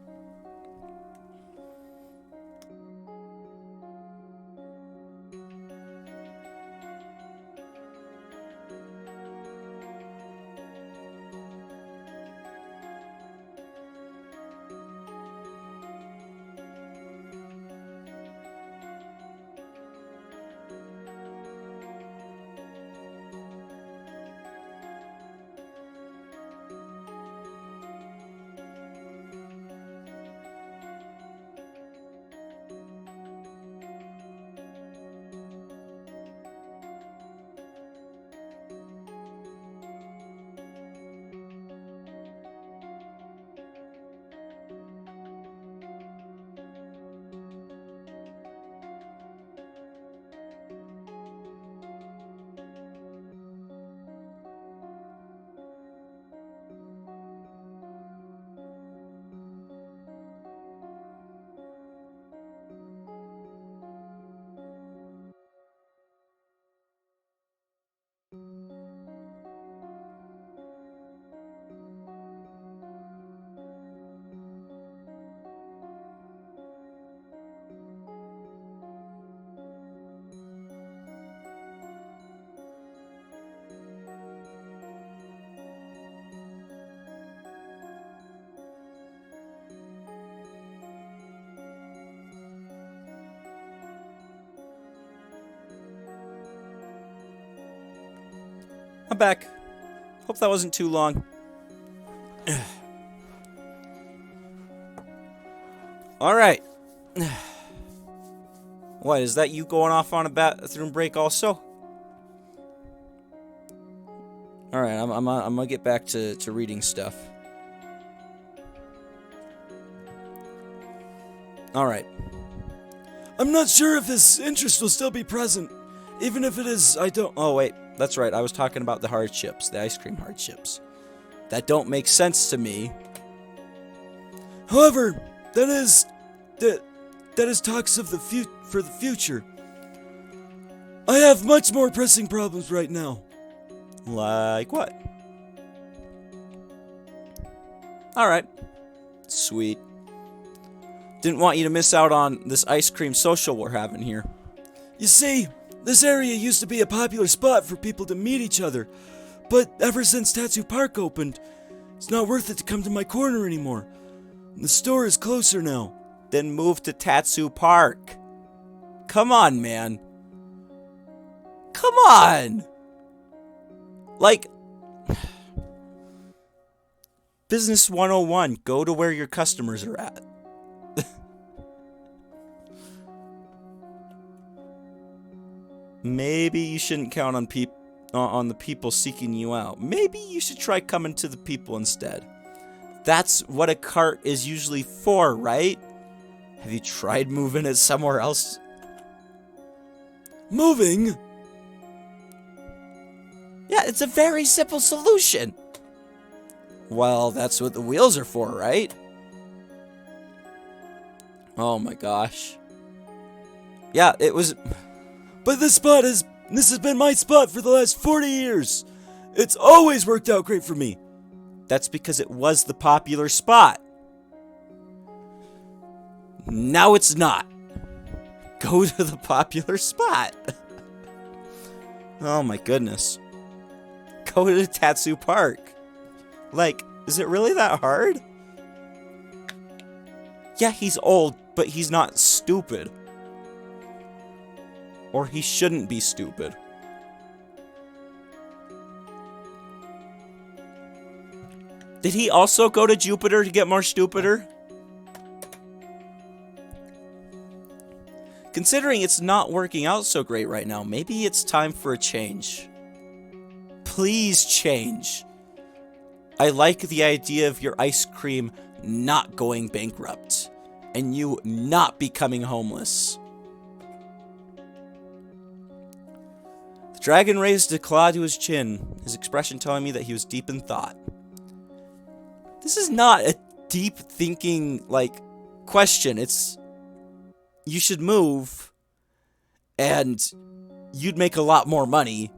I'm back. Hope that wasn't too long. Alright. What, is that you going off on a bathroom break also? Alright, I'm gonna get back to reading stuff. Alright. I'm not sure if his interest will still be present. Even if it is, I don't... Oh, wait. That's right. I was talking about the hardships. The ice cream hardships. That don't make sense to me. However, that is talks of for the future. I have much more pressing problems right now. Like what? Alright. Sweet. Didn't want you to miss out on this ice cream social we're having here. You see, this area used to be a popular spot for people to meet each other, but ever since Tattoo Park opened, it's not worth it to come to my corner anymore. The store is closer now. Then move to Tattoo Park. Come on, man. Come on! Like... Business 101, go to where your customers are at. Maybe you shouldn't count on the people seeking you out. Maybe you should try coming to the people instead. That's what a cart is usually for, right? Have you tried moving it somewhere else? Moving? Yeah, it's a very simple solution. Well, that's what the wheels are for, right? Oh my gosh. Yeah, it was... But this has been my spot for the last 40 years. It's always worked out great for me. That's because it was the popular spot. Now it's not. Go to the popular spot. Oh my goodness. Go to the Tattoo Park. Like, is it really that hard? Yeah, he's old, but he's not stupid. Or he shouldn't be stupid. Did he also go to Jupiter to get more stupider? Considering it's not working out so great right now, maybe it's time for a change. Please change. I like the idea of your ice cream not going bankrupt and you not becoming homeless. The dragon raised a claw to his chin, his expression telling me that he was deep in thought. This is not a deep thinking, question. It's, you should move, and you'd make a lot more money,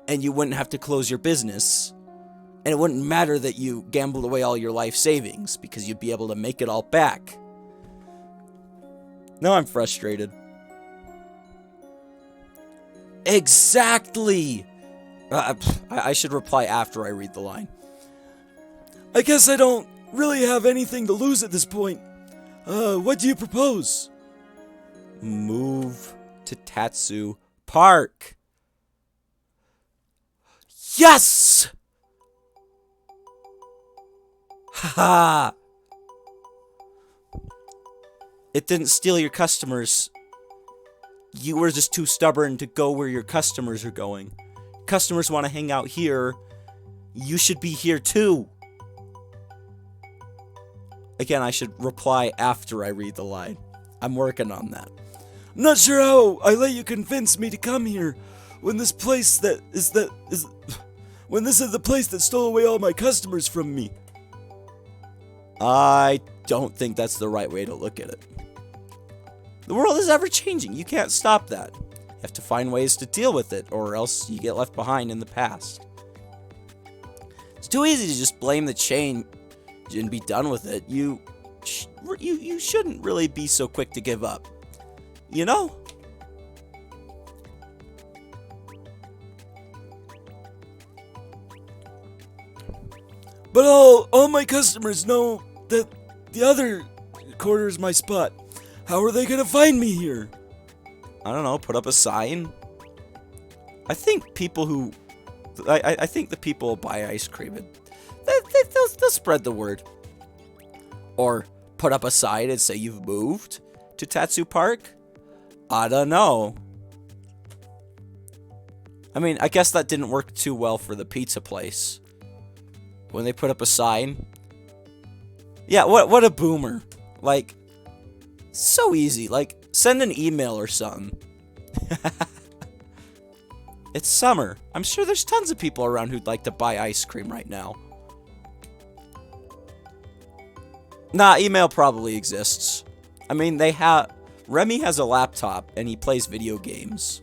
and you wouldn't have to close your business, and it wouldn't matter that you gambled away all your life savings, because you'd be able to make it all back. Now I'm frustrated. Exactly! I should reply after I read the line. I guess I don't really have anything to lose at this point. What do you propose? Move to Tatsu Park. Yes! Haha! It didn't steal your customers. You were just too stubborn to go where your customers are going. Customers want to hang out here. You should be here too. Again, I should reply after I read the line. I'm working on that. I'm not sure how I let you convince me to come here when this is the place that stole away all my customers from me. I don't think that's the right way to look at it. The world is ever changing. You can't stop that. You have to find ways to deal with it, or else you get left behind in the past. It's too easy to just blame the change and be done with it. You shouldn't really be so quick to give up. You know? But all my customers know that the other corner is my spot. How are they gonna find me here? I don't know, put up a sign. I think people who... I think the people will buy ice cream and they'll spread the word. Or put up a sign and say you've moved to Tatsu Park. I don't know. I mean, I guess that didn't work too well for the pizza place. When they put up a sign. Yeah, what a boomer. Like, so easy. Like, send an email or something. It's summer. I'm sure there's tons of people around who'd like to buy ice cream right now. Nah, email probably exists. I mean, Remy has a laptop and he plays video games.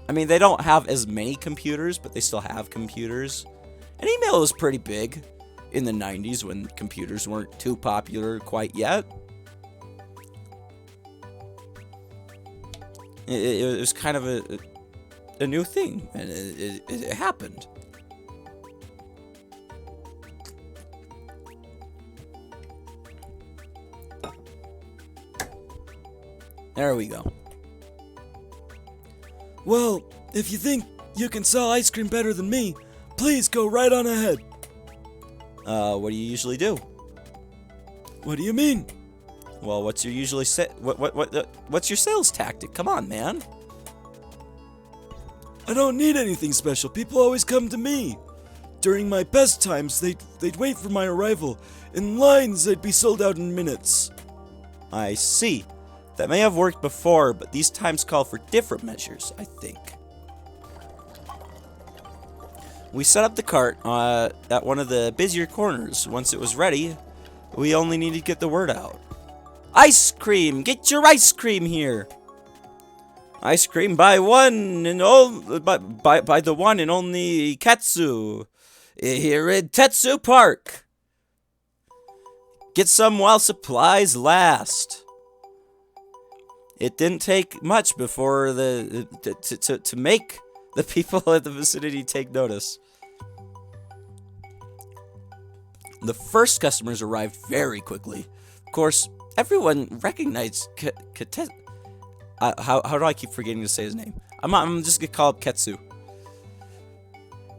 I mean, they don't have as many computers, but they still have computers. And email was pretty big in the 90s when computers weren't too popular quite yet. It was kind of a new thing, and it happened. There we go. Well, if you think you can sell ice cream better than me, please go right on ahead. What do you usually do? What do you mean? Well, what's your usually what's your sales tactic? Come on, man. I don't need anything special. People always come to me. During my best times, they'd wait for my arrival. In lines, they'd be sold out in minutes. I see. That may have worked before, but these times call for different measures, I think. We set up the cart at one of the busier corners. Once it was ready, we only needed to get the word out. Ice cream! Get your ice cream here! Ice cream by one and all by the one and only Katsu here in Tatsu Park. Get some while supplies last. It didn't take much before to make the people at the vicinity take notice. The first customers arrived very quickly. Of course, everyone recognized how do I keep forgetting to say his name? I'm just gonna call up Ketsu.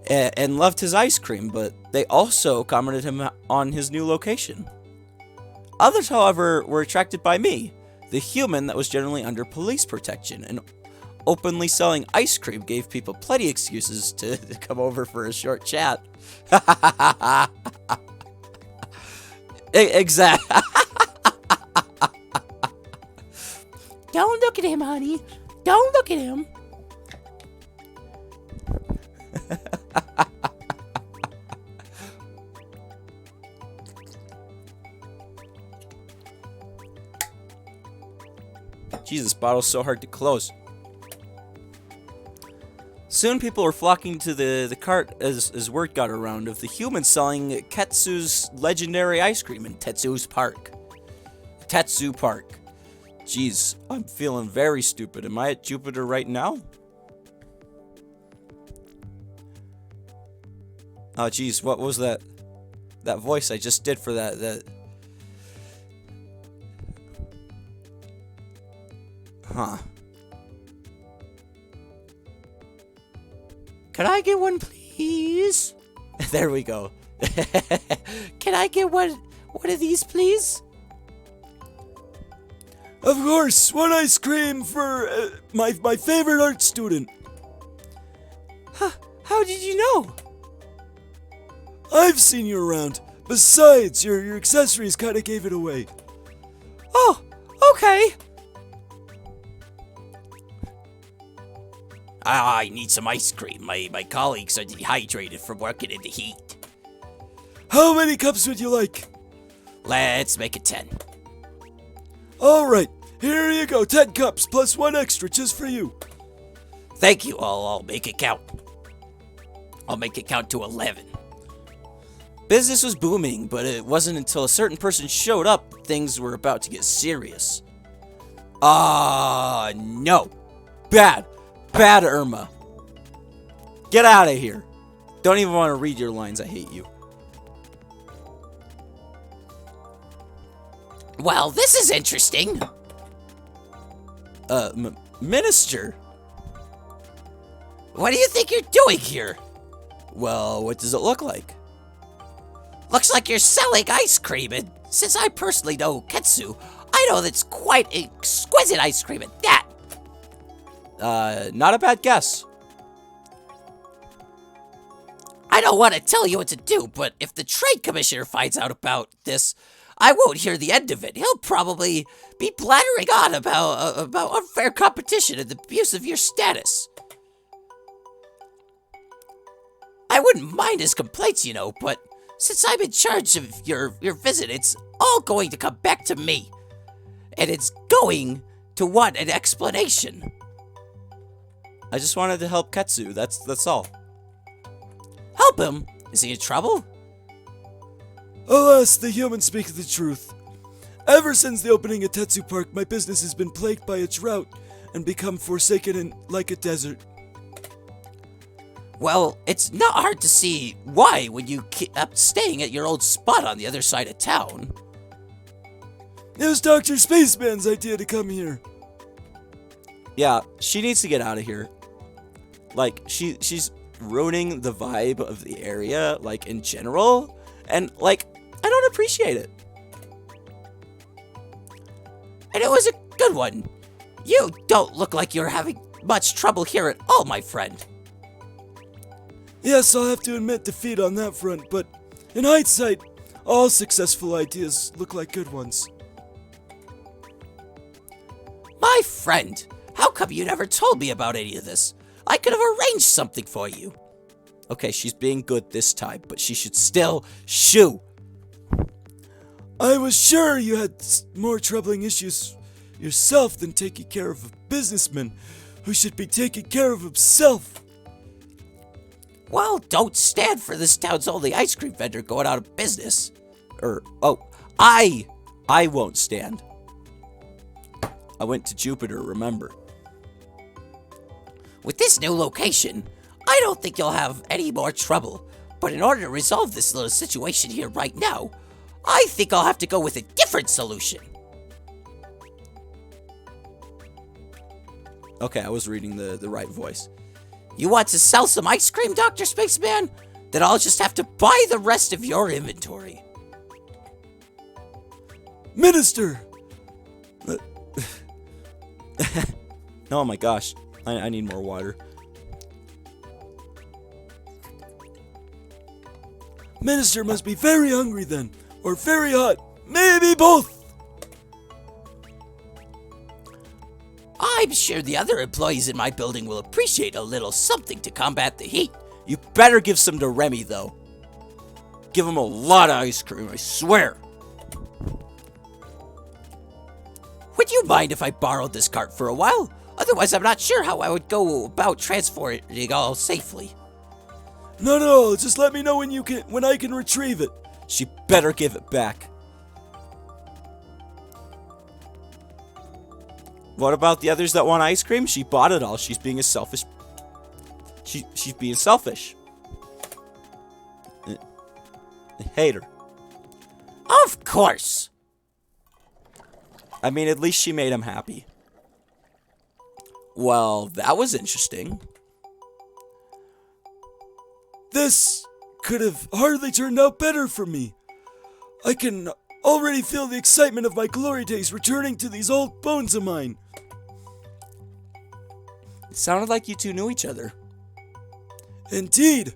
And loved his ice cream, but they also commented him on his new location. Others, however, were attracted by me, the human that was generally under police protection, and openly selling ice cream gave people plenty of excuses to come over for a short chat. Exactly. Don't look at him, honey. Don't look at him. Jesus, this bottle's so hard to close. Soon people were flocking to the cart as word got around of the humans selling Ketsu's legendary ice cream in Tetsu's Park. Tetsu Park. Jeez, I'm feeling very stupid. Am I at Jupiter right now? Oh, jeez, what was that voice I just did for that? Huh. Can I get one, please? There we go. Can I get one of these, please? Of course, one ice cream for my favorite art student. How did you know? I've seen you around. Besides, your accessories kind of gave it away. Oh, okay. I need some ice cream. My colleagues are dehydrated from working in the heat. How many cups would you like? Let's make it 10. Alright, here you go. 10 cups plus one extra just for you. Thank you. I'll make it count. I'll make it count to 11. Business was booming, but it wasn't until a certain person showed up things were about to get serious. No. Bad, Irma. Get out of here. Don't even want to read your lines. I hate you. Well, this is interesting. Minister? What do you think you're doing here? Well, what does it look like? Looks like you're selling ice cream, and since I personally know Ketsu, I know that's quite exquisite ice cream at that. Not a bad guess. I don't want to tell you what to do, but if the trade commissioner finds out about this, I won't hear the end of it. He'll probably be blathering on about unfair competition and the abuse of your status. I wouldn't mind his complaints, you know, but since I'm in charge of your visit, it's all going to come back to me. And it's going to want an explanation. I just wanted to help Ketsu, that's all. Help him? Is he in trouble? Alas, the humans speak the truth. Ever since the opening of Tetsu Park, my business has been plagued by a drought and become forsaken and like a desert. Well, it's not hard to see why when you kept staying at your old spot on the other side of town. It was Dr. Spaceman's idea to come here. Yeah, she needs to get out of here. Like, she's ruining the vibe of the area, like, in general. And, like, I don't appreciate it. And it was a good one. You don't look like you're having much trouble here at all, my friend. Yes, I'll have to admit defeat on that front, but in hindsight, all successful ideas look like good ones. My friend, how come you never told me about any of this? I could have arranged something for you. Okay, she's being good this time, but she should still shoo. I was sure you had more troubling issues yourself than taking care of a businessman who should be taking care of himself. Well, don't stand for this town's only ice cream vendor going out of business. I won't stand. I went to Jupiter, remember. With this new location, I don't think you'll have any more trouble. But in order to resolve this little situation here right now, I think I'll have to go with a different solution. Okay, I was reading the right voice. You want to sell some ice cream, Dr. Spaceman? Then I'll just have to buy the rest of your inventory. Minister! Oh my gosh. I need more water. Minister must be very hungry then, or very hot. Maybe both. I'm sure the other employees in my building will appreciate a little something to combat the heat. You better give some to Remy, though. Give him a lot of ice cream, I swear. Would you mind if I borrowed this cart for a while? Otherwise, I'm not sure how I would go about transporting all safely. No, just let me know when I can retrieve it. She better give it back. What about the others that want ice cream? She bought it all. She's being a selfish... She's being selfish. I hate her. Of course. I mean, at least she made him happy. Well, that was interesting. This could have hardly turned out better for me. I can already feel the excitement of my glory days returning to these old bones of mine. It sounded like you two knew each other. Indeed,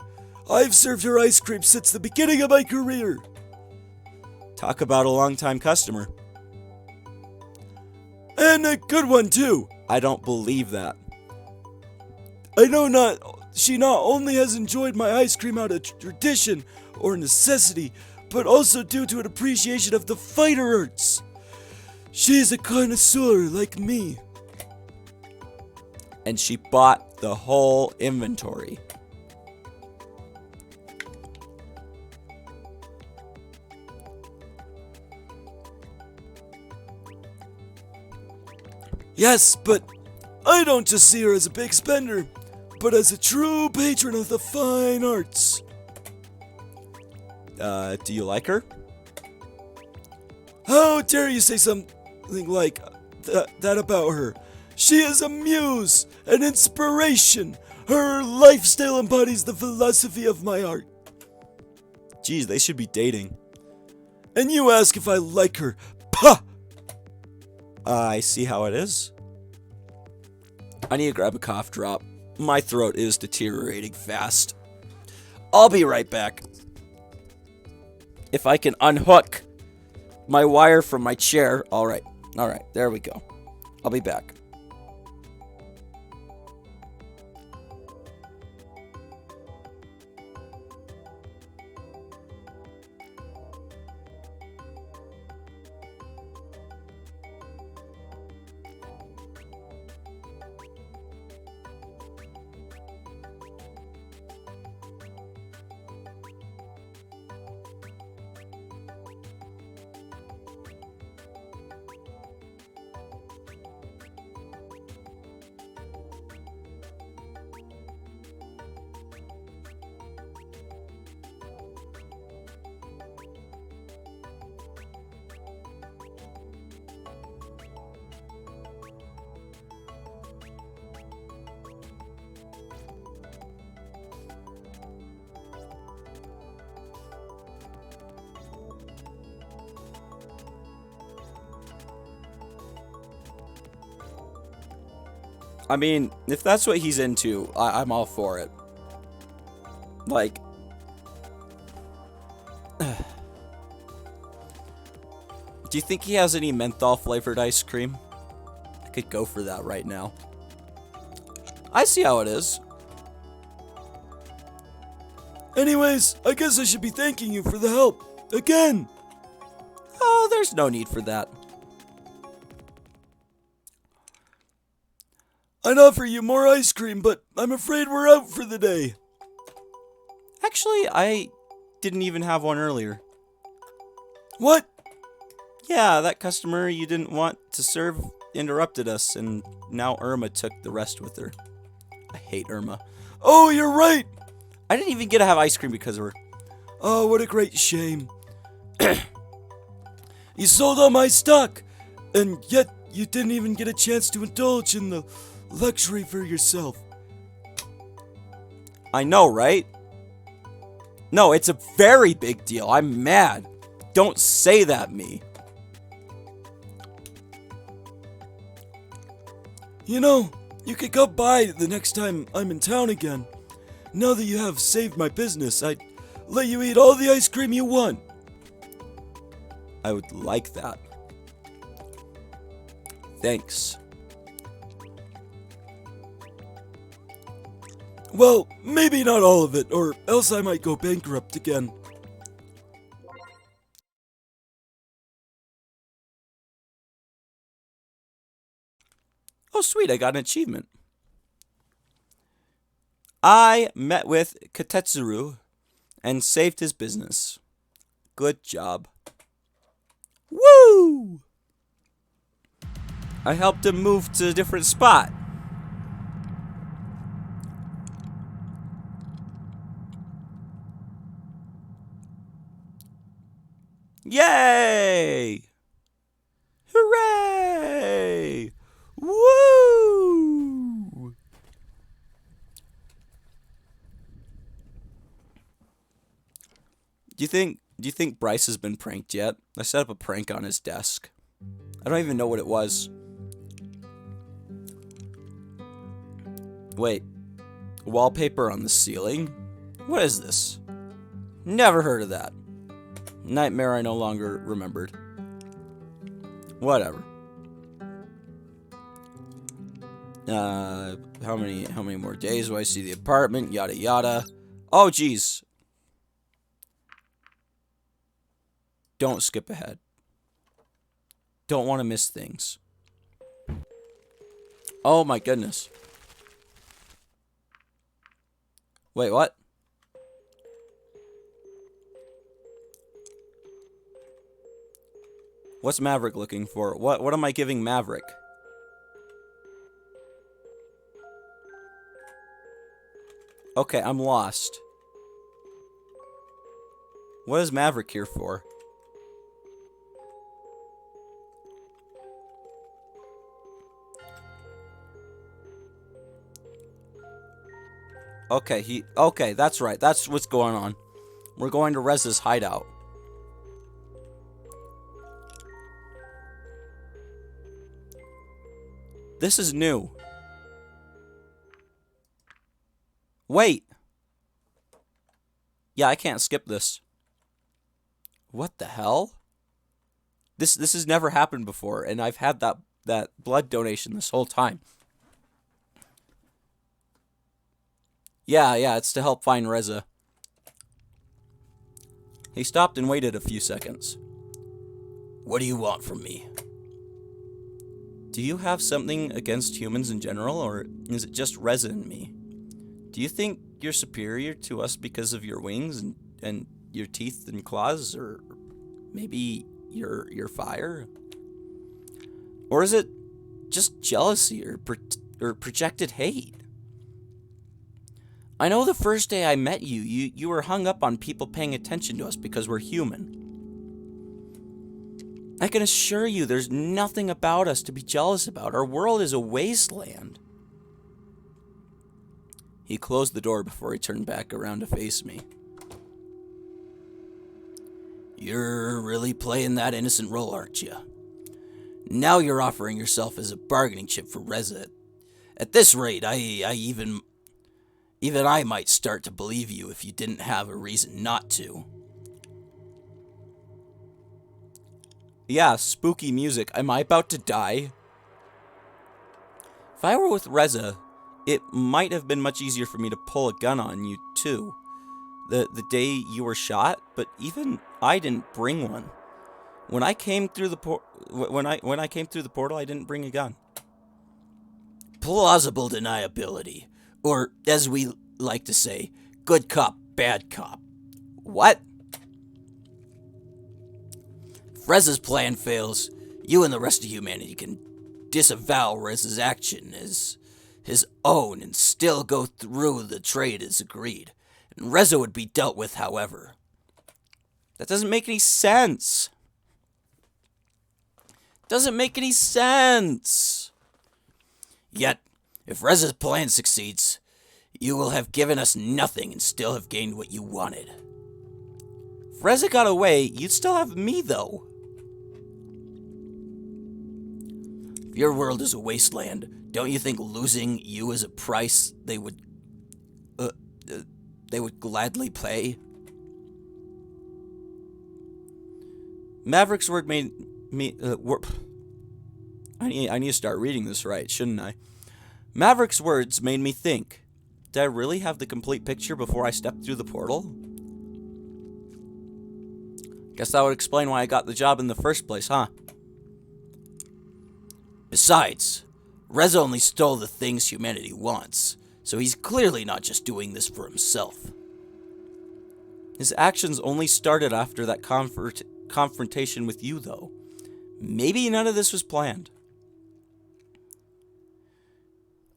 I've served her ice cream since the beginning of my career. Talk about a long-time customer. And a good one, too. I don't believe that. I know she not only has enjoyed my ice cream out of tradition or necessity, but also due to an appreciation of the fighter arts. She's a connoisseur like me. And she bought the whole inventory. Yes, but I don't just see her as a big spender, but as a true patron of the fine arts. Do you like her? How dare you say something like that about her? She is a muse, an inspiration. Her lifestyle embodies the philosophy of my art. Geez, they should be dating. And you ask if I like her. Pah! I see how it is. I need to grab a cough drop. My throat is deteriorating fast. I'll be right back. If I can unhook my wire from my chair. Alright, there we go. I'll be back. I mean, if that's what he's into, I'm all for it. Like... Do you think he has any menthol flavored ice cream? I could go for that right now. I see how it is. Anyways, I guess I should be thanking you for the help. Again! Oh, there's no need for that. I'd offer you more ice cream, but I'm afraid we're out for the day. Actually, I didn't even have one earlier. What? Yeah, that customer you didn't want to serve interrupted us, and now Irma took the rest with her. I hate Irma. Oh, you're right! I didn't even get to have ice cream because of her. Oh, what a great shame. You sold all my stock, and yet you didn't even get a chance to indulge in the luxury for yourself. I know, right? No, it's a very big deal. I'm mad. Don't say that, me. You know, you could come by the next time I'm in town again. Now that you have saved my business, I'd let you eat all the ice cream you want. I would like that. Thanks. Well, maybe not all of it, or else I might go bankrupt again. Oh, sweet, I got an achievement. I met with Katetsuru and saved his business. Good job. Woo! I helped him move to a different spot. Yay! Hooray! Woo! Do you think Bryce has been pranked yet? I set up a prank on his desk. I don't even know what it was. Wait. Wallpaper on the ceiling? What is this? Never heard of that. Nightmare I no longer remembered. Whatever. How many more days do I see the apartment? Yada yada. Oh geez. Don't skip ahead. Don't want to miss things. Oh my goodness. Wait, what? What's Maverick looking for? What am I giving Maverick? Okay, I'm lost. What is Maverick here for? Okay, that's right. That's what's going on. We're going to Reza's hideout. This is new. Wait. Yeah, I can't skip this. What the hell? This has never happened before, and I've had that blood donation this whole time. Yeah, it's to help find Reza. He stopped and waited a few seconds. What do you want from me? Do you have something against humans in general, or is it just Reza and me? Do you think you're superior to us because of your wings and your teeth and claws, or maybe your fire? Or is it just jealousy or projected hate? I know the first day I met you, you were hung up on people paying attention to us because we're human. I can assure you there's nothing about us to be jealous about. Our world is a wasteland. He closed the door before he turned back around to face me. You're really playing that innocent role, aren't you? Now you're offering yourself as a bargaining chip for Reza. At this rate, even I might start to believe you if you didn't have a reason not to. Yeah, spooky music. Am I about to die? If I were with Reza, it might have been much easier for me to pull a gun on you, too. The day you were shot, but even I didn't bring one. When I came through the when I came through the portal, I didn't bring a gun. Plausible deniability. Or, as we like to say, good cop, bad cop. What? If Reza's plan fails, you and the rest of humanity can disavow Reza's action as his own and still go through the trade as agreed. And Reza would be dealt with however. That doesn't make any sense. Doesn't make any sense. Yet, If Reza's plan succeeds, you will have given us nothing and still have gained what you wanted. If Reza got away, you'd still have me, though. If your world is a wasteland, don't you think losing you is a price they would gladly pay? Maverick's word made me... I need to start reading this right, shouldn't I? Maverick's words made me think. Did I really have the complete picture before I stepped through the portal? Guess that would explain why I got the job in the first place, huh? Besides, Reza only stole the things humanity wants, so he's clearly not just doing this for himself. His actions only started after that confrontation with you, though. Maybe none of this was planned.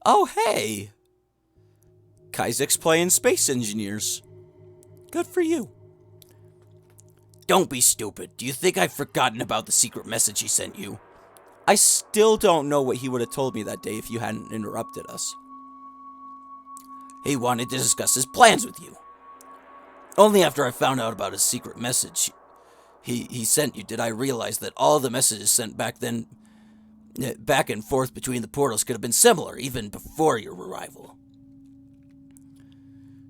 Oh, hey! Kaizek's playing space engineers. Good for you. Don't be stupid. Do you think I've forgotten about the secret message he sent you? I still don't know what he would have told me that day if you hadn't interrupted us. He wanted to discuss his plans with you. Only after I found out about his secret message he sent you did I realize that all the messages sent back then, back and forth between the portals, could have been similar, even before your arrival.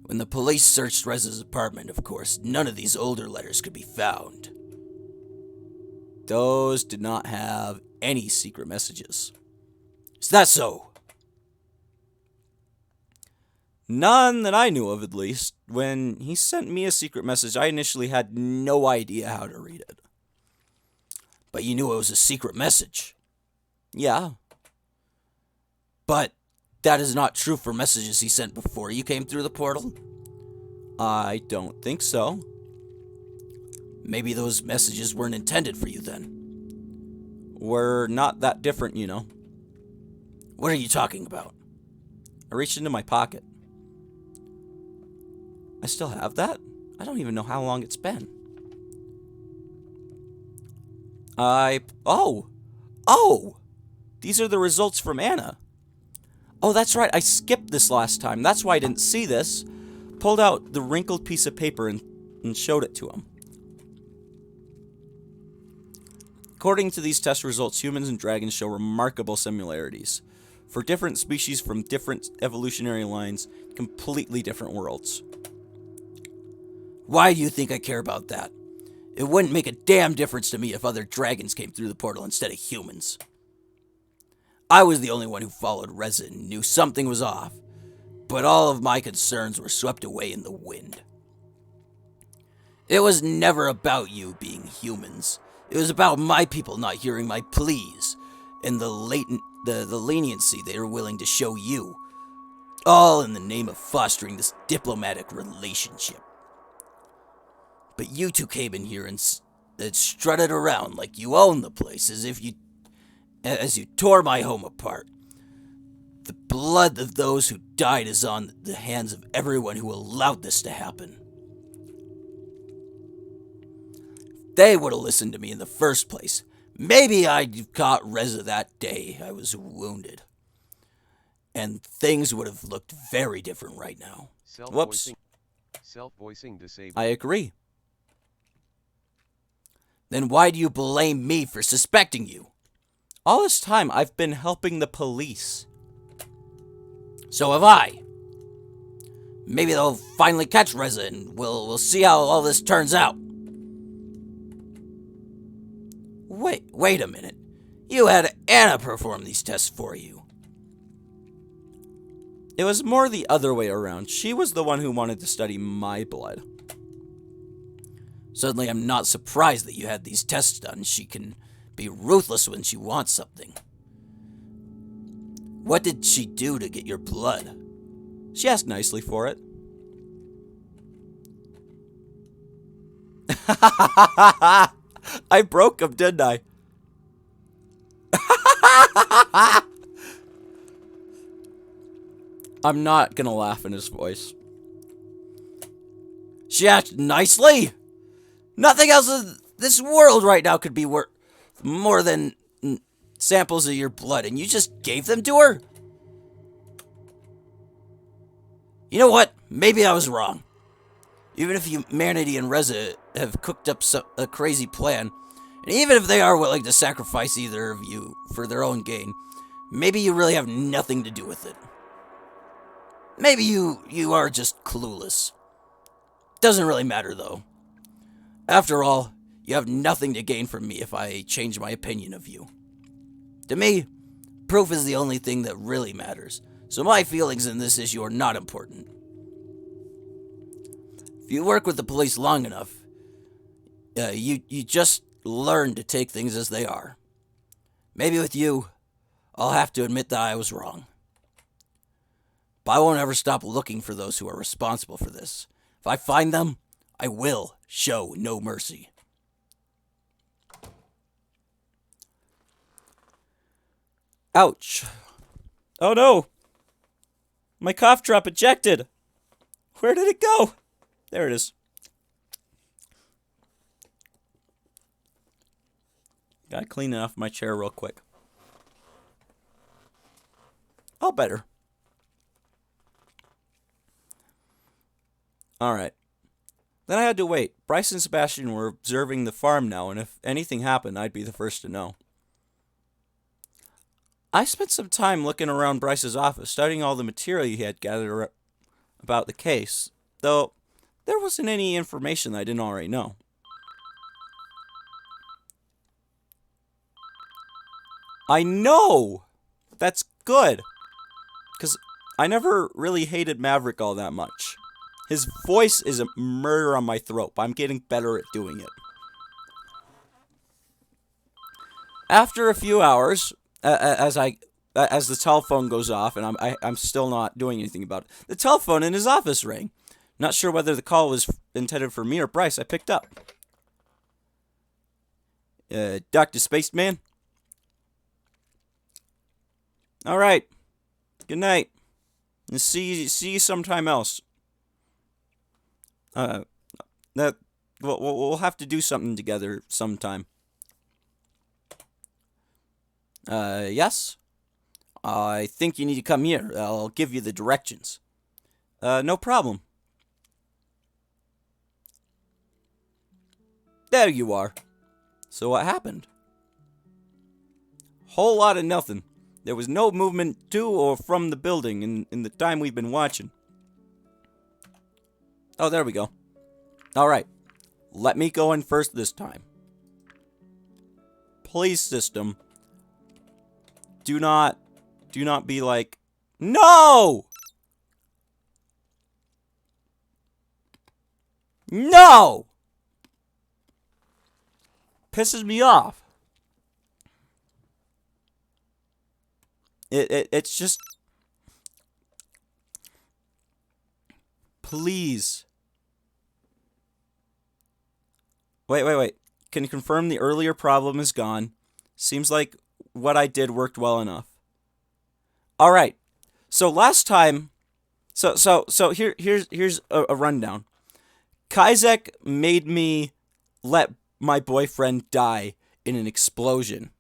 When the police searched Reza's apartment, of course, none of these older letters could be found. Those did not have any secret messages. Is that so? None that I knew of, at least. When he sent me a secret message, I initially had no idea how to read it. But you knew it was a secret message. Yeah. But that is not true for messages he sent before you came through the portal? I don't think so. Maybe those messages weren't intended for you then. We're not that different, you know. What are you talking about? I reached into my pocket. I still have that? I don't even know how long it's been. Oh! These are the results from Anna. Oh, that's right, I skipped this last time. That's why I didn't see this. Pulled out the wrinkled piece of paper and showed it to him. According to these test results, humans and dragons show remarkable similarities. For different species from different evolutionary lines, completely different worlds. Why do you think I care about that? It wouldn't make a damn difference to me if other dragons came through the portal instead of humans. I was the only one who followed Reza and knew something was off, but all of my concerns were swept away in the wind. It was never about you being humans. It was about my people not hearing my pleas, and the leniency they were willing to show you, all in the name of fostering this diplomatic relationship. But you two came in here and strutted around like you owned the place, as you tore my home apart. The blood of those who died is on the hands of everyone who allowed this to happen. If they would have listened to me in the first place, maybe I'd caught Reza that day I was wounded. And things would have looked very different right now. Whoops. Self-voicing disabled. I agree. Then why do you blame me for suspecting you? All this time, I've been helping the police. So have I. Maybe they'll finally catch Reza and we'll see how all this turns out. Wait a minute. You had Anna perform these tests for you. It was more the other way around. She was the one who wanted to study my blood. Suddenly I'm not surprised that you had these tests done. She can be ruthless when she wants something. What did she do to get your blood? She asked nicely for it. I broke him, didn't I? I'm not gonna laugh in his voice. She asked nicely? Nothing else in this world right now could be worth more than samples of your blood, and you just gave them to her? You know what? Maybe I was wrong. Even if humanity and Reza have cooked up a crazy plan, and even if they are willing to sacrifice either of you for their own gain, maybe you really have nothing to do with it. Maybe you are just clueless. Doesn't really matter, though. After all, you have nothing to gain from me if I change my opinion of you. To me, proof is the only thing that really matters, so my feelings in this issue are not important. If you work with the police long enough, you just learn to take things as they are. Maybe with you, I'll have to admit that I was wrong. But I won't ever stop looking for those who are responsible for this. If I find them, I will show no mercy. Ouch. Oh no! My cough drop ejected! Where did it go? There it is. Gotta clean it off my chair real quick. All better. Alright. Then I had to wait. Bryce and Sebastian were observing the farm now, and if anything happened, I'd be the first to know. I spent some time looking around Bryce's office, studying all the material he had gathered about the case, though there wasn't any information that I didn't already know. I know! That's good! Because I never really hated Maverick all that much. His voice is a murder on my throat, but I'm getting better at doing it. After a few hours, as the telephone goes off, and I'm still not doing anything about it, the telephone in his office rang. Not sure whether the call was intended for me or Bryce. I picked up. Dr. Spaceman? Alright. Good night. And see you sometime else. We'll have to do something together sometime. Yes? I think you need to come here. I'll give you the directions. No problem. There you are. So what happened? Whole lot of nothing. There was no movement to or from the building in the time we've been watching. Oh, there we go. Alright. Let me go in first this time. Please, system. Do not be like, no! No! Pisses me off. It's just, please. Wait. Can you confirm the earlier problem is gone? Seems like what I did worked well enough. All right. So last time, so here's a rundown. Kaizek made me let my boyfriend die in an explosion.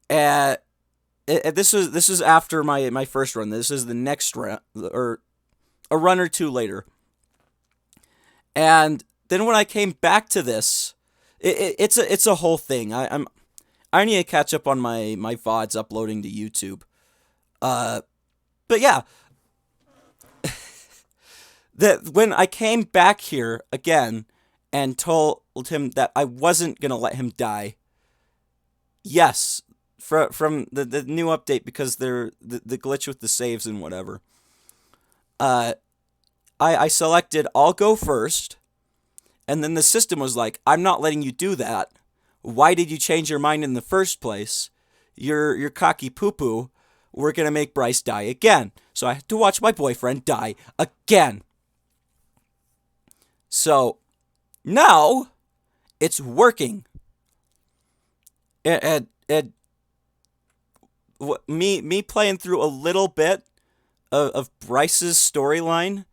This is after my first run. This is the next run, or a run or two later. And then when I came back to this, it's a whole thing. I need to catch up on my VODs uploading to YouTube. But yeah, that when I came back here again and told him that I wasn't gonna let him die. Yes, from the new update, because the glitch with the saves and whatever. I selected I'll go first, and then the system was like, I'm not letting you do that. Why did you change your mind in the first place? You're cocky poo-poo. We're gonna make Bryce die again. So I had to watch my boyfriend die again. So now it's working. And me playing through a little bit of Bryce's storyline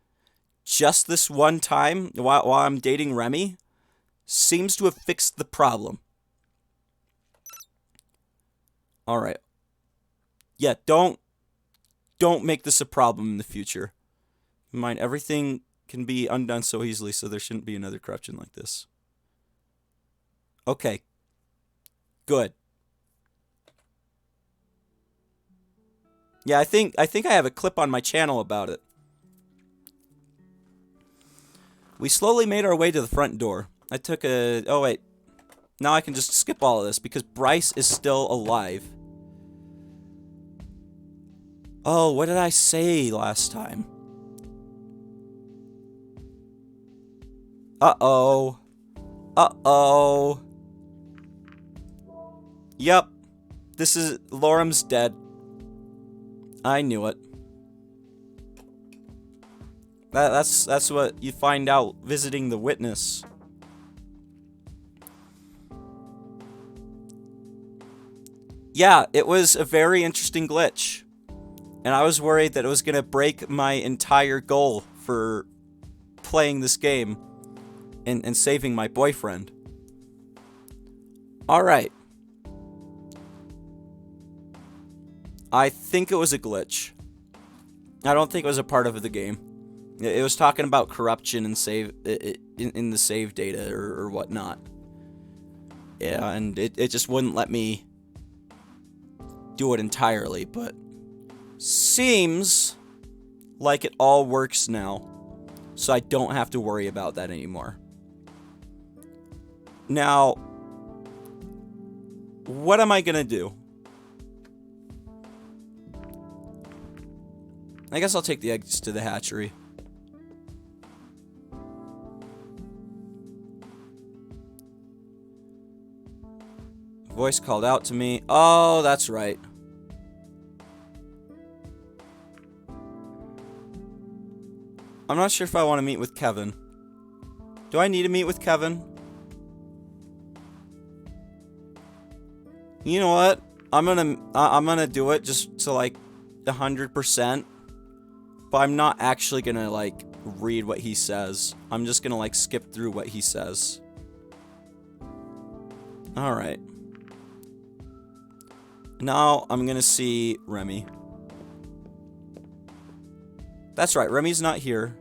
just this one time while I'm dating Remy seems to have fixed the problem. All right. Yeah, don't make this a problem in the future. Mind, everything can be undone so easily, so there shouldn't be another corruption like this. Okay. Good. Yeah, I think I have a clip on my channel about it. We slowly made our way to the front door. I took a... Oh, wait. Now I can just skip all of this because Bryce is still alive. Oh, what did I say last time? Uh-oh. Uh-oh. Yep. This is... Lorem's dead. I knew it. That's what you find out visiting the witness. Yeah, it was a very interesting glitch. And I was worried that it was going to break my entire goal for playing this game and saving my boyfriend. Alright. I think it was a glitch. I don't think it was a part of the game. It was talking about corruption and save in the save data or whatnot. Yeah, and it just wouldn't let me do it entirely, but seems like it all works now, so I don't have to worry about that anymore. Now, what am I gonna do? I guess I'll take the eggs to the hatchery. Voice called out to me. Oh, that's right. I'm not sure if I want to meet with Kevin. Do I need to meet with Kevin? You know what? I'm gonna do it just to like 100%. But I'm not actually gonna like read what he says. I'm just gonna like skip through what he says. Alright. Now I'm gonna see Remy. That's right, Remy's not here.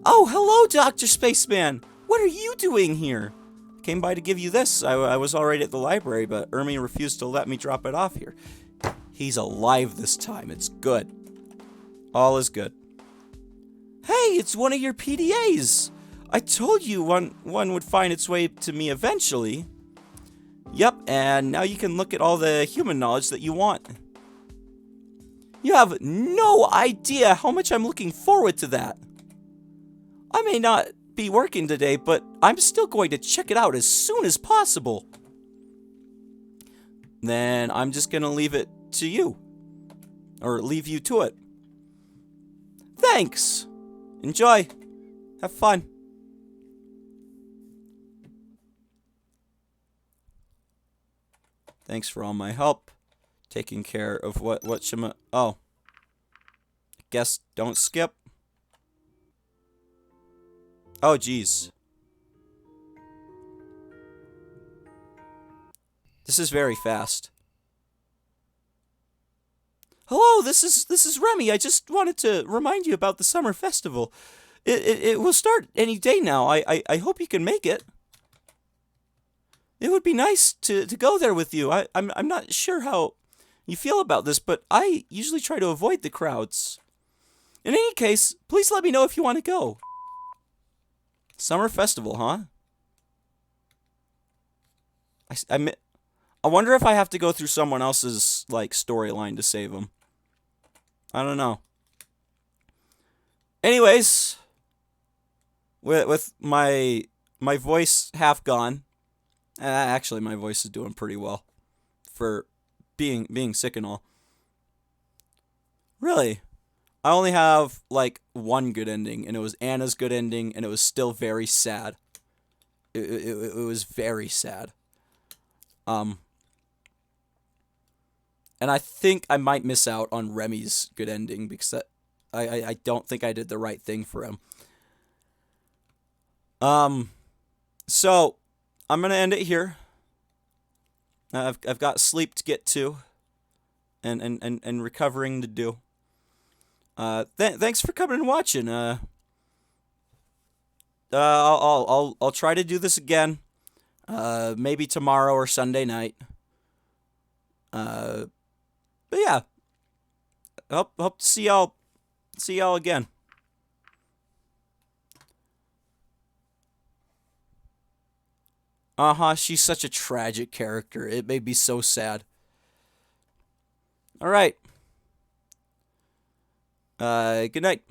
Oh, hello, Dr. Spaceman! What are you doing here? Came by to give you this. I was already at the library, but Ermi refused to let me drop it off here. He's alive this time. It's good. All is good. Hey, it's one of your PDAs! I told you one would find its way to me eventually. Yep, and now you can look at all the human knowledge that you want. You have no idea how much I'm looking forward to that. I may not be working today, but I'm still going to check it out as soon as possible. Then I'm just going to leave it to you. Or leave you to it. Thanks. Enjoy. Have fun. Thanks for all my help. Taking care of what Shima... Oh. Guess don't skip. Oh, jeez. This is very fast. Hello, this is Remy. I just wanted to remind you about the summer festival. It will start any day now. I hope you can make it. It would be nice to go there with you. I'm not sure how you feel about this, but I usually try to avoid the crowds. In any case, please let me know if you want to go. Summer festival, huh? I wonder if I have to go through someone else's like storyline to save him. I don't know. Anyways, with my voice half gone, actually my voice is doing pretty well for being sick and all. Really, I only have like one good ending, and it was Anna's good ending, and it was still very sad. It was very sad. And I think I might miss out on Remy's good ending because I don't think I did the right thing for him. So I'm gonna end it here. I've got sleep to get to, and recovering to do. Thanks for coming and watching. I'll try to do this again. Maybe tomorrow or Sunday night. But yeah. Hope to see y'all again. She's such a tragic character. It made me so sad. All right. Good night.